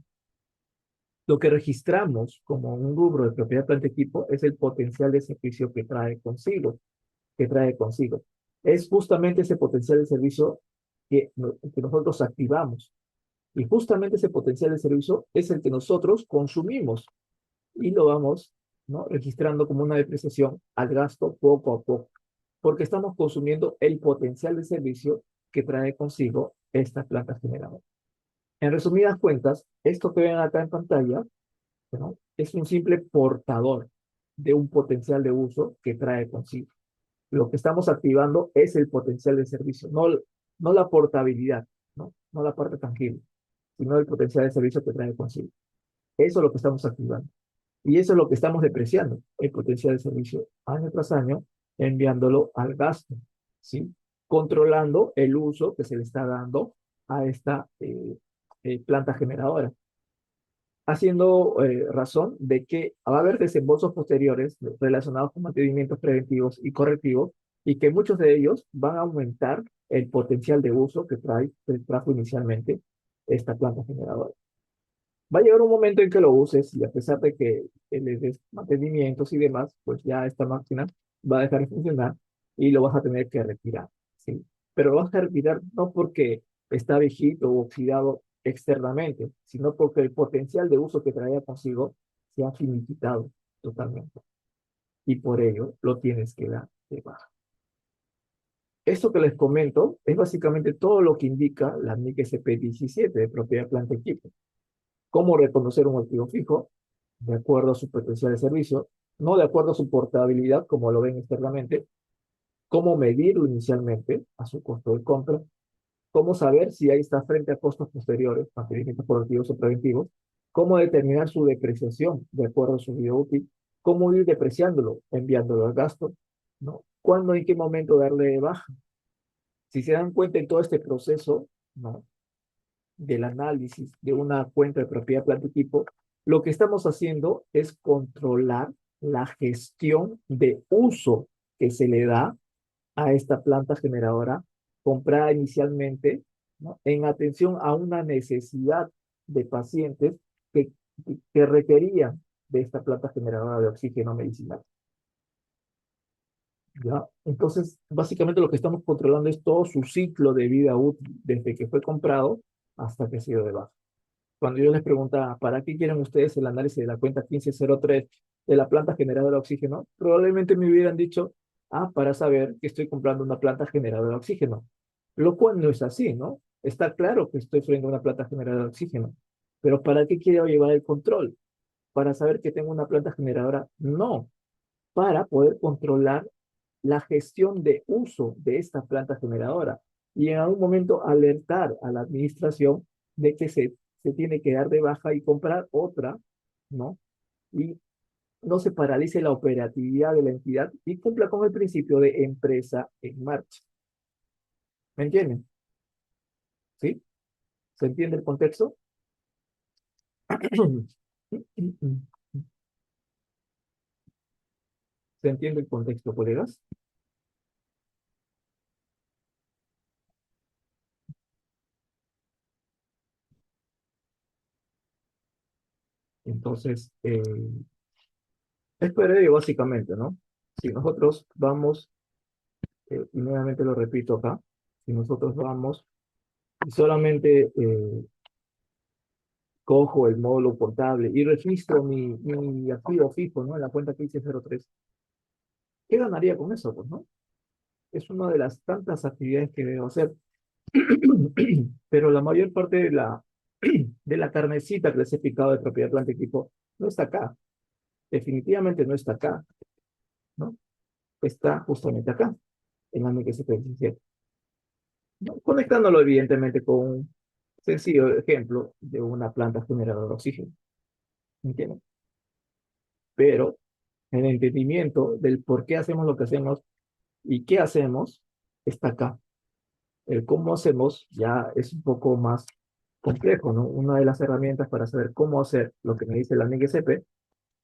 Lo que registramos como un rubro de propiedad planta equipo es el potencial de servicio que trae consigo. Es justamente ese potencial de servicio que nosotros activamos. Y justamente ese potencial de servicio es el que nosotros consumimos y lo vamos, ¿no? Registrando como una depreciación al gasto poco a poco, porque estamos consumiendo el potencial de servicio que trae consigo esta planta generadora. En resumidas cuentas, esto que ven acá en pantalla, ¿no? Es un simple portador de un potencial de uso que trae consigo. Lo que estamos activando es el potencial de servicio, no la portabilidad, ¿no? No la parte tangible, sino el potencial de servicio que trae consigo. Eso es lo que estamos activando. Y eso es lo que estamos depreciando, el potencial de servicio año tras año, enviándolo al gasto, ¿sí? Controlando el uso que se le está dando a esta planta generadora, haciendo razón de que va a haber desembolsos posteriores relacionados con mantenimientos preventivos y correctivos, y que muchos de ellos van a aumentar el potencial de uso que trajo inicialmente esta planta generadora. Va a llegar un momento en que lo uses y a pesar de que le des mantenimientos y demás, pues ya esta máquina va a dejar de funcionar y lo vas a tener que retirar, ¿sí? Pero lo vas a retirar no porque está viejito o oxidado externamente, sino porque el potencial de uso que traía consigo se ha finiquitado totalmente y por ello lo tienes que dar de baja. Esto que les comento es básicamente todo lo que indica la NIC SP17 de propiedad planta equipo. Cómo reconocer un activo fijo de acuerdo a su potencial de servicio, no de acuerdo a su portabilidad, como lo ven externamente, cómo medirlo inicialmente a su costo de compra, cómo saber si ahí está frente a costos posteriores, mantenimientos productivos o preventivos, cómo determinar su depreciación de acuerdo a su vida útil, cómo ir depreciándolo, enviándolo al gasto, ¿no? ¿Cuándo y en qué momento darle de baja? Si se dan cuenta en todo este proceso, ¿no? Del análisis de una cuenta de propiedad planta equipo, lo que estamos haciendo es controlar la gestión de uso que se le da a esta planta generadora comprada inicialmente, ¿no? En atención a una necesidad de pacientes que requerían de esta planta generadora de oxígeno medicinal. ¿Ya? Entonces, básicamente lo que estamos controlando es todo su ciclo de vida útil, desde que fue comprado hasta que ha sido de baja. Cuando yo les preguntaba, ¿para qué quieren ustedes el análisis de la cuenta 1503 de la planta generadora de oxígeno? Probablemente me hubieran dicho, para saber que estoy comprando una planta generadora de oxígeno. Lo cual no es así, ¿no? Está claro que estoy frente a una planta generadora de oxígeno. Pero ¿para qué quiero llevar el control? ¿Para saber que tengo una planta generadora? No, para poder controlar la gestión de uso de esta planta generadora y en algún momento alertar a la administración de que se tiene que dar de baja y comprar otra, ¿no? Y no se paralice la operatividad de la entidad y cumpla con el principio de empresa en marcha. ¿Me entienden? ¿Sí? ¿Se entiende el contexto? ¿Se entiende el contexto, colegas? Entonces, es por ello básicamente, ¿no? Si nosotros vamos, y nuevamente lo repito acá, si nosotros vamos y solamente cojo el módulo portable y registro mi activo fijo, ¿no? En la cuenta 1503, ¿qué ganaría con eso, pues, no? Es una de las tantas actividades que debo hacer. Pero la mayor parte de la carnecita que les he picado de propiedad planta equipo no está acá. Definitivamente no está acá, ¿no? Está justamente acá, en la MXP17. ¿No? Conectándolo evidentemente con un sencillo ejemplo de una planta generadora de oxígeno. ¿Entienden? Pero el entendimiento del por qué hacemos lo que hacemos y qué hacemos está acá. El cómo hacemos ya es un poco más complejo, ¿no? Una de las herramientas para saber cómo hacer lo que me dice la NIGSP,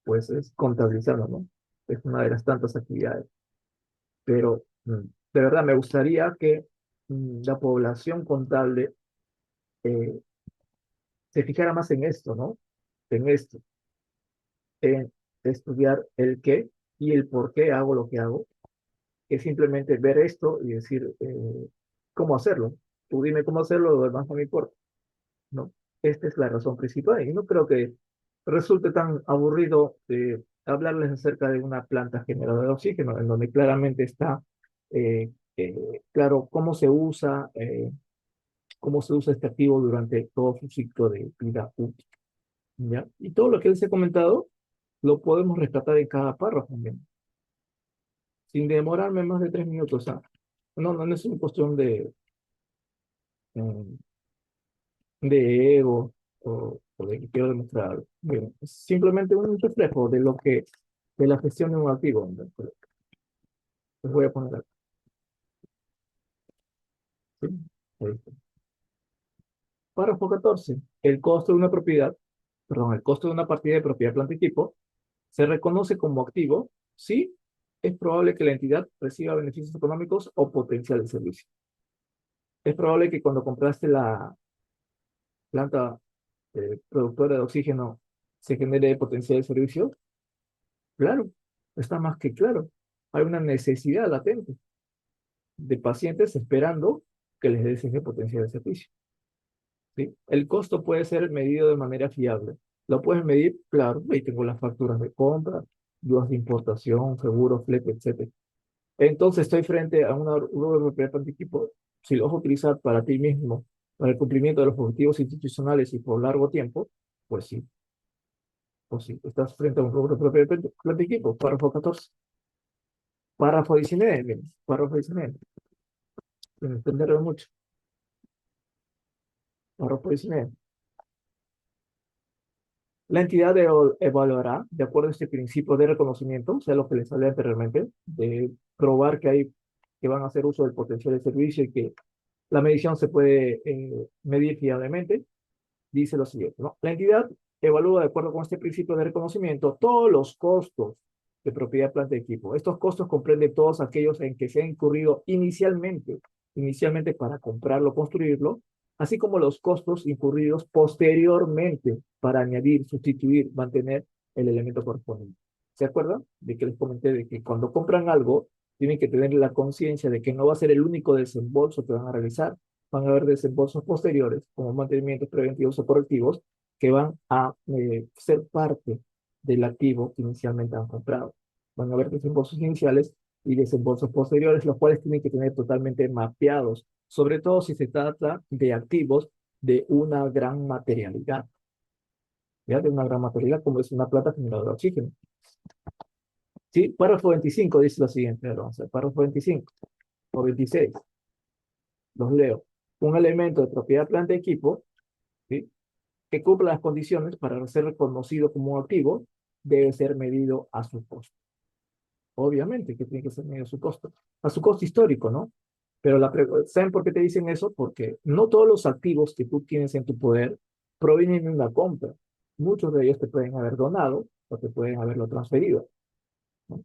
pues es contabilizarlo, ¿no? Es una de las tantas actividades. Pero de verdad me gustaría que la población contable eh, se fijara más en esto, ¿no? En esto, en estudiar el qué y el por qué hago lo que hago, que simplemente ver esto y decir cómo hacerlo. Tú dime cómo hacerlo, lo demás no me importa, ¿no? Esta es la razón principal y no creo que resulte tan aburrido hablarles acerca de una planta generadora de oxígeno, en donde claramente está claro cómo se usa este activo durante todo su ciclo de vida útil, ¿ya? Y todo lo que les he comentado lo podemos rescatar en cada párrafo también, sin demorarme más de 3 minutos. No es una cuestión de ego, o de que quiero demostrar algo. Bien, es simplemente un reflejo de lo que, de la gestión de un activo. ¿No? Les voy a poner aquí, ¿sí? Ahí está. Párrafo 14. El costo de una propiedad, perdón, el costo de una partida de propiedad, planta y equipo se reconoce como activo si es probable que la entidad reciba beneficios económicos o potencial de servicio. Es probable que cuando compraste la planta productora de oxígeno se genere potencial de servicio. Claro, está más que claro. Hay una necesidad latente de pacientes esperando que les des ese potencial de servicio. ¿Sí? El costo puede ser medido de manera fiable. Lo puedes medir, claro, ahí tengo las facturas de compra, dudas de importación, seguros, flete, etcétera. Entonces estoy frente a una rubro de propiedad de equipo. Si lo vas a utilizar para ti mismo, para el cumplimiento de los objetivos institucionales y por largo tiempo, pues sí, pues sí, estás frente a un rubro de propiedad de equipo. Párrafo 14. Párrafo 19, bien, párrafo 19, sin entenderlo mucho. Párrafo 19. La entidad evaluará, de acuerdo a este principio de reconocimiento, o sea, lo que les hablé anteriormente, de probar que hay, que van a hacer uso del potencial de servicio y que la medición se puede medir fiablemente, dice lo siguiente, ¿no? La entidad evalúa de acuerdo con este principio de reconocimiento todos los costos de propiedad, planta y equipo. Estos costos comprenden todos aquellos en que se ha incurrido inicialmente para comprarlo, construirlo, así como los costos incurridos posteriormente para añadir, sustituir, mantener el elemento correspondiente. ¿Se acuerdan? De que les comenté de que cuando compran algo, tienen que tener la conciencia de que no va a ser el único desembolso que van a realizar, van a haber desembolsos posteriores, como mantenimientos preventivos o correctivos, que van a ser parte del activo que inicialmente han comprado. Van a haber desembolsos iniciales y desembolsos posteriores, los cuales tienen que tener totalmente mapeados, sobre todo si se trata de activos de una gran materialidad, ¿ya? De una gran materialidad como es una planta generadora de oxígeno. ¿Sí? Párrafo 25 dice lo siguiente, vamos a ver, párrafo 25 o 26, los leo. Un elemento de propiedad, planta y equipo, ¿sí? Que cumpla las condiciones para ser reconocido como un activo, debe ser medido a su costo. Obviamente que tiene que ser medido a su costo histórico, ¿no? Pero ¿saben por qué te dicen eso? Porque no todos los activos que tú tienes en tu poder provienen de una compra. Muchos de ellos te pueden haber donado o te pueden haberlo transferido, ¿no?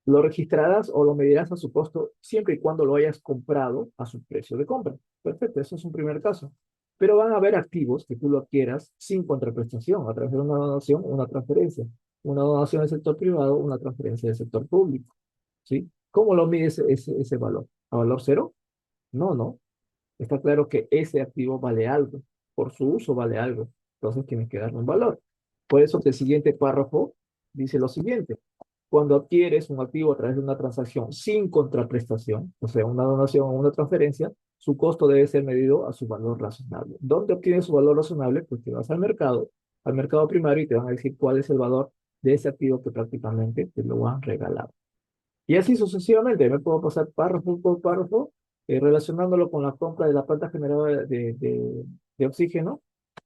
Lo registrarás o lo medirás a su costo siempre y cuando lo hayas comprado a su precio de compra. Perfecto, eso es un primer caso. Pero van a haber activos que tú lo adquieras sin contraprestación, a través de una donación o una transferencia. Una donación del sector privado, una transferencia del sector público. ¿Sí? ¿Cómo lo mides ese valor? ¿A valor cero? No, no. Está claro que ese activo vale algo. Por su uso vale algo. Entonces tienes que darle un valor. Por eso que el siguiente párrafo dice lo siguiente. Cuando adquieres un activo a través de una transacción sin contraprestación, o sea, una donación o una transferencia, su costo debe ser medido a su valor razonable. ¿Dónde obtienes su valor razonable? Pues te vas al mercado primario y te van a decir cuál es el valor de ese activo que prácticamente te lo han regalado. Y así sucesivamente, me puedo pasar párrafo por párrafo, relacionándolo con la compra de la planta generadora de oxígeno,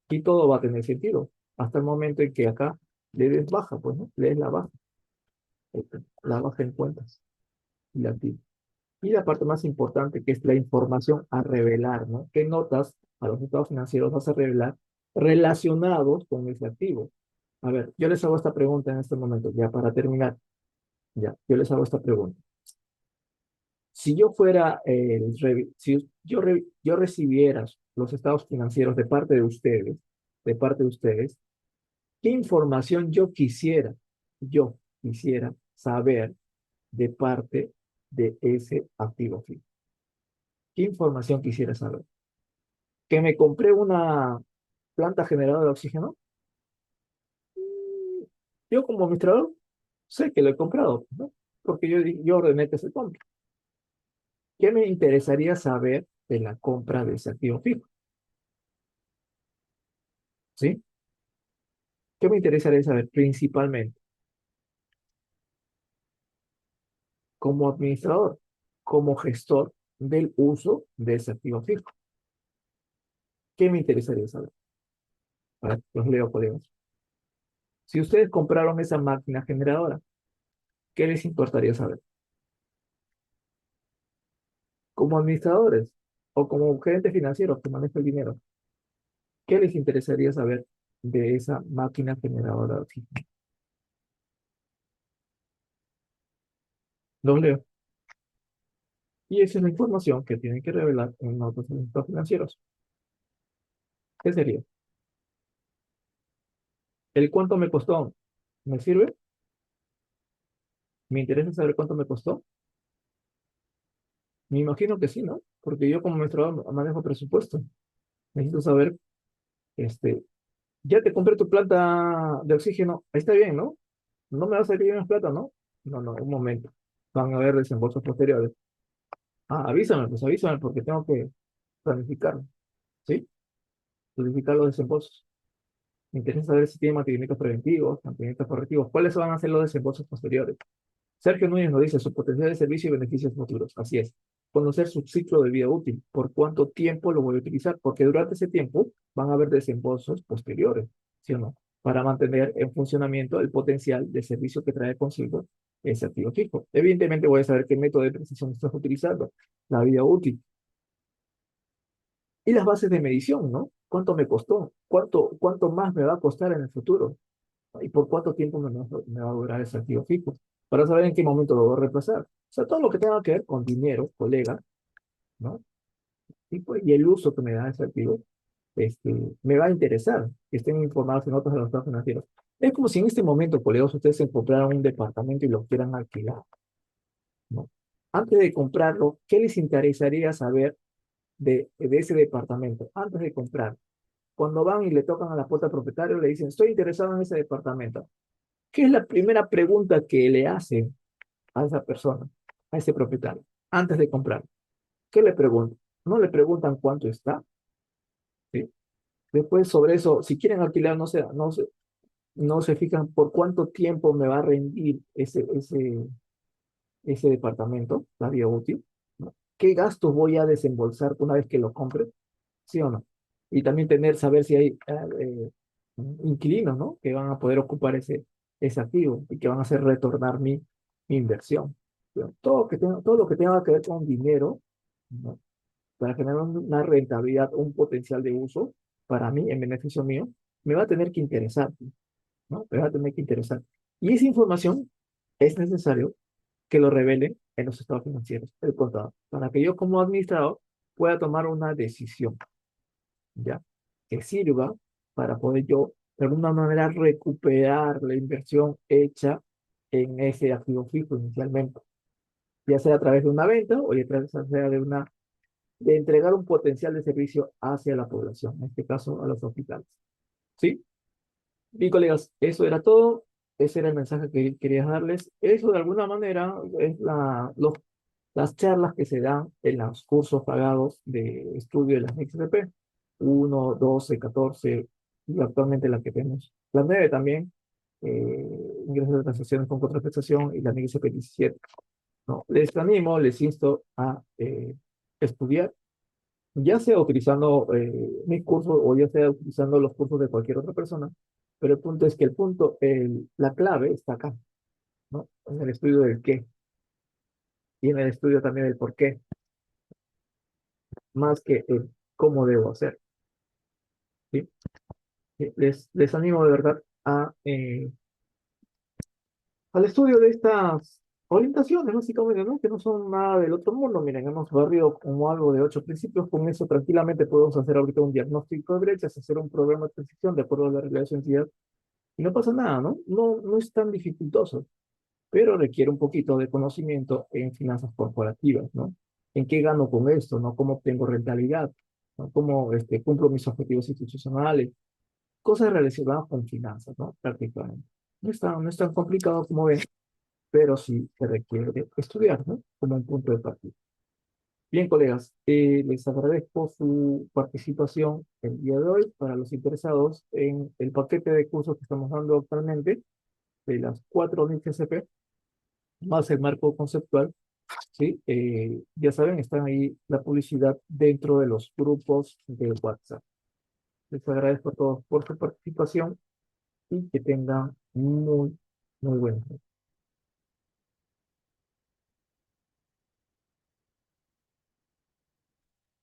y todo va a tener sentido, hasta el momento en que acá le des baja, pues, ¿no? Le des la baja en cuentas y la activa. Y la parte más importante, que es la información a revelar, ¿no? ¿Qué notas a los estados financieros vas a revelar relacionados con ese activo? A ver, yo les hago esta pregunta en este momento, ya para terminar, ya, yo les hago esta pregunta. Si yo fuera, si yo recibiera los estados financieros de parte de ustedes, ¿qué información yo quisiera saber de parte de ese activo fijo? ¿Qué información quisiera saber? ¿Que me compré una planta generadora de oxígeno? Yo como administrador sé que lo he comprado, ¿no? Porque yo ordené que se compre. ¿Qué me interesaría saber de la compra de ese activo fijo? ¿Sí? ¿Qué me interesaría saber? Principalmente, como administrador, como gestor del uso de ese activo fijo. ¿Qué me interesaría saber? Los leo, colegas. Si ustedes compraron esa máquina generadora, ¿qué les importaría saber? Como administradores o como gerentes financieros que manejan el dinero, ¿qué les interesaría saber de esa máquina generadora de oxígeno? Los leo. Y esa es la información que tienen que revelar en notas de estados financieros. ¿Qué sería? ¿El cuánto me costó? ¿Me sirve? ¿Me interesa saber cuánto me costó? Me imagino que sí, ¿no? Porque yo como administrador manejo presupuesto. Necesito saber, este, ya te compré tu planta de oxígeno, ahí está bien, ¿no? No me vas a salir más plata, ¿no? No, no, un momento. Van a haber desembolsos posteriores. Ah, avísame, pues avísame porque tengo que planificar, ¿sí? Planificar los desembolsos. Me interesa saber si tiene mantenimientos preventivos, mantenimientos correctivos. ¿Cuáles van a ser los desembolsos posteriores? Sergio Núñez nos dice su potencial de servicio y beneficios futuros. Así es. Conocer su ciclo de vida útil. ¿Por cuánto tiempo lo voy a utilizar? Porque durante ese tiempo van a haber desembolsos posteriores, ¿sí o no? Para mantener en funcionamiento el potencial de servicio que trae consigo ese activo fijo. Evidentemente voy a saber qué método de precisión estás utilizando, la vida útil. Y las bases de medición, ¿no? ¿Cuánto me costó? ¿Cuánto más me va a costar en el futuro? ¿Y por cuánto tiempo me va a durar ese activo fijo? Para saber en qué momento lo voy a reemplazar. O sea, todo lo que tenga que ver con dinero, colega, ¿no? Y el uso que me da ese activo, me va a interesar que estén informados en otros de los estados financieros. Es como si en este momento, colegas, ustedes se compraran un departamento y lo quieran alquilar, ¿no? Antes de comprarlo, ¿qué les interesaría saber de ese departamento? Antes de comprar. Cuando van y le tocan a la puerta al propietario, le dicen, estoy interesado en ese departamento. ¿Qué es la primera pregunta que le hacen a esa persona, a ese propietario, antes de comprar? ¿Qué le preguntan? No le preguntan cuánto está, ¿sí? Después sobre eso, si quieren alquilar, no se fijan por cuánto tiempo me va a rendir ese departamento, la vía útil, ¿no? ¿Qué gastos voy a desembolsar una vez que lo compre? ¿Sí o no? Y también saber si hay inquilinos, ¿no? Que van a poder ocupar ese activo y que van a hacer retornar mi inversión. Pero todo lo que tenga que ver con dinero, ¿no? Para generar una rentabilidad, un potencial de uso para mí, en beneficio mío, me va a tener que interesar, ¿no? Me va a tener que interesar. Y esa información es necesario que lo revele en los estados financieros, el contador, para que yo como administrador pueda tomar una decisión, ¿ya? Que sirva para poder yo, de alguna manera, recuperar la inversión hecha en ese activo fijo inicialmente, ya sea a través de una venta o ya sea de entregar un potencial de servicio hacia la población, en este caso a los hospitales. ¿Sí? Bien, colegas, eso era todo. Ese era el mensaje que quería darles. Eso de alguna manera es las charlas que se dan en los cursos pagados de estudio de las XCP, 1, 12, 14 y actualmente la que tenemos. La 9 también, ingresos de transacciones con contraprestación y la XCP 17. ¿No? Les animo, les insto a estudiar, ya sea utilizando mis cursos o ya sea utilizando los cursos de cualquier otra persona, pero el punto es que la clave está acá, ¿no? En el estudio del qué y en el estudio también del por qué, más que el cómo debo hacer, ¿sí? Les animo de verdad al estudio de estas orientaciones, básicamente, ¿no? Que no son nada del otro mundo. Miren, hemos barrido como algo de 8 principios. Con eso tranquilamente podemos hacer ahorita un diagnóstico de brechas, hacer un programa de transición de acuerdo a la realidad de su entidad. Y no pasa nada, ¿no? No es tan dificultoso, pero requiere un poquito de conocimiento en finanzas corporativas, ¿no? ¿En qué gano con esto, no? ¿Cómo obtengo rentabilidad? ¿No? ¿Cómo cumplo mis objetivos institucionales? Cosas relacionadas con finanzas, ¿no? Prácticamente. No es tan complicado como ven, pero sí se requiere de estudiar, ¿no? Como un punto de partida. Bien, colegas, les agradezco su participación el día de hoy para los interesados en el paquete de cursos que estamos dando actualmente de las 4 NIC más el marco conceptual, ¿sí? Ya saben, están ahí la publicidad dentro de los grupos de WhatsApp. Les agradezco a todos por su participación y que tengan muy, muy buen día.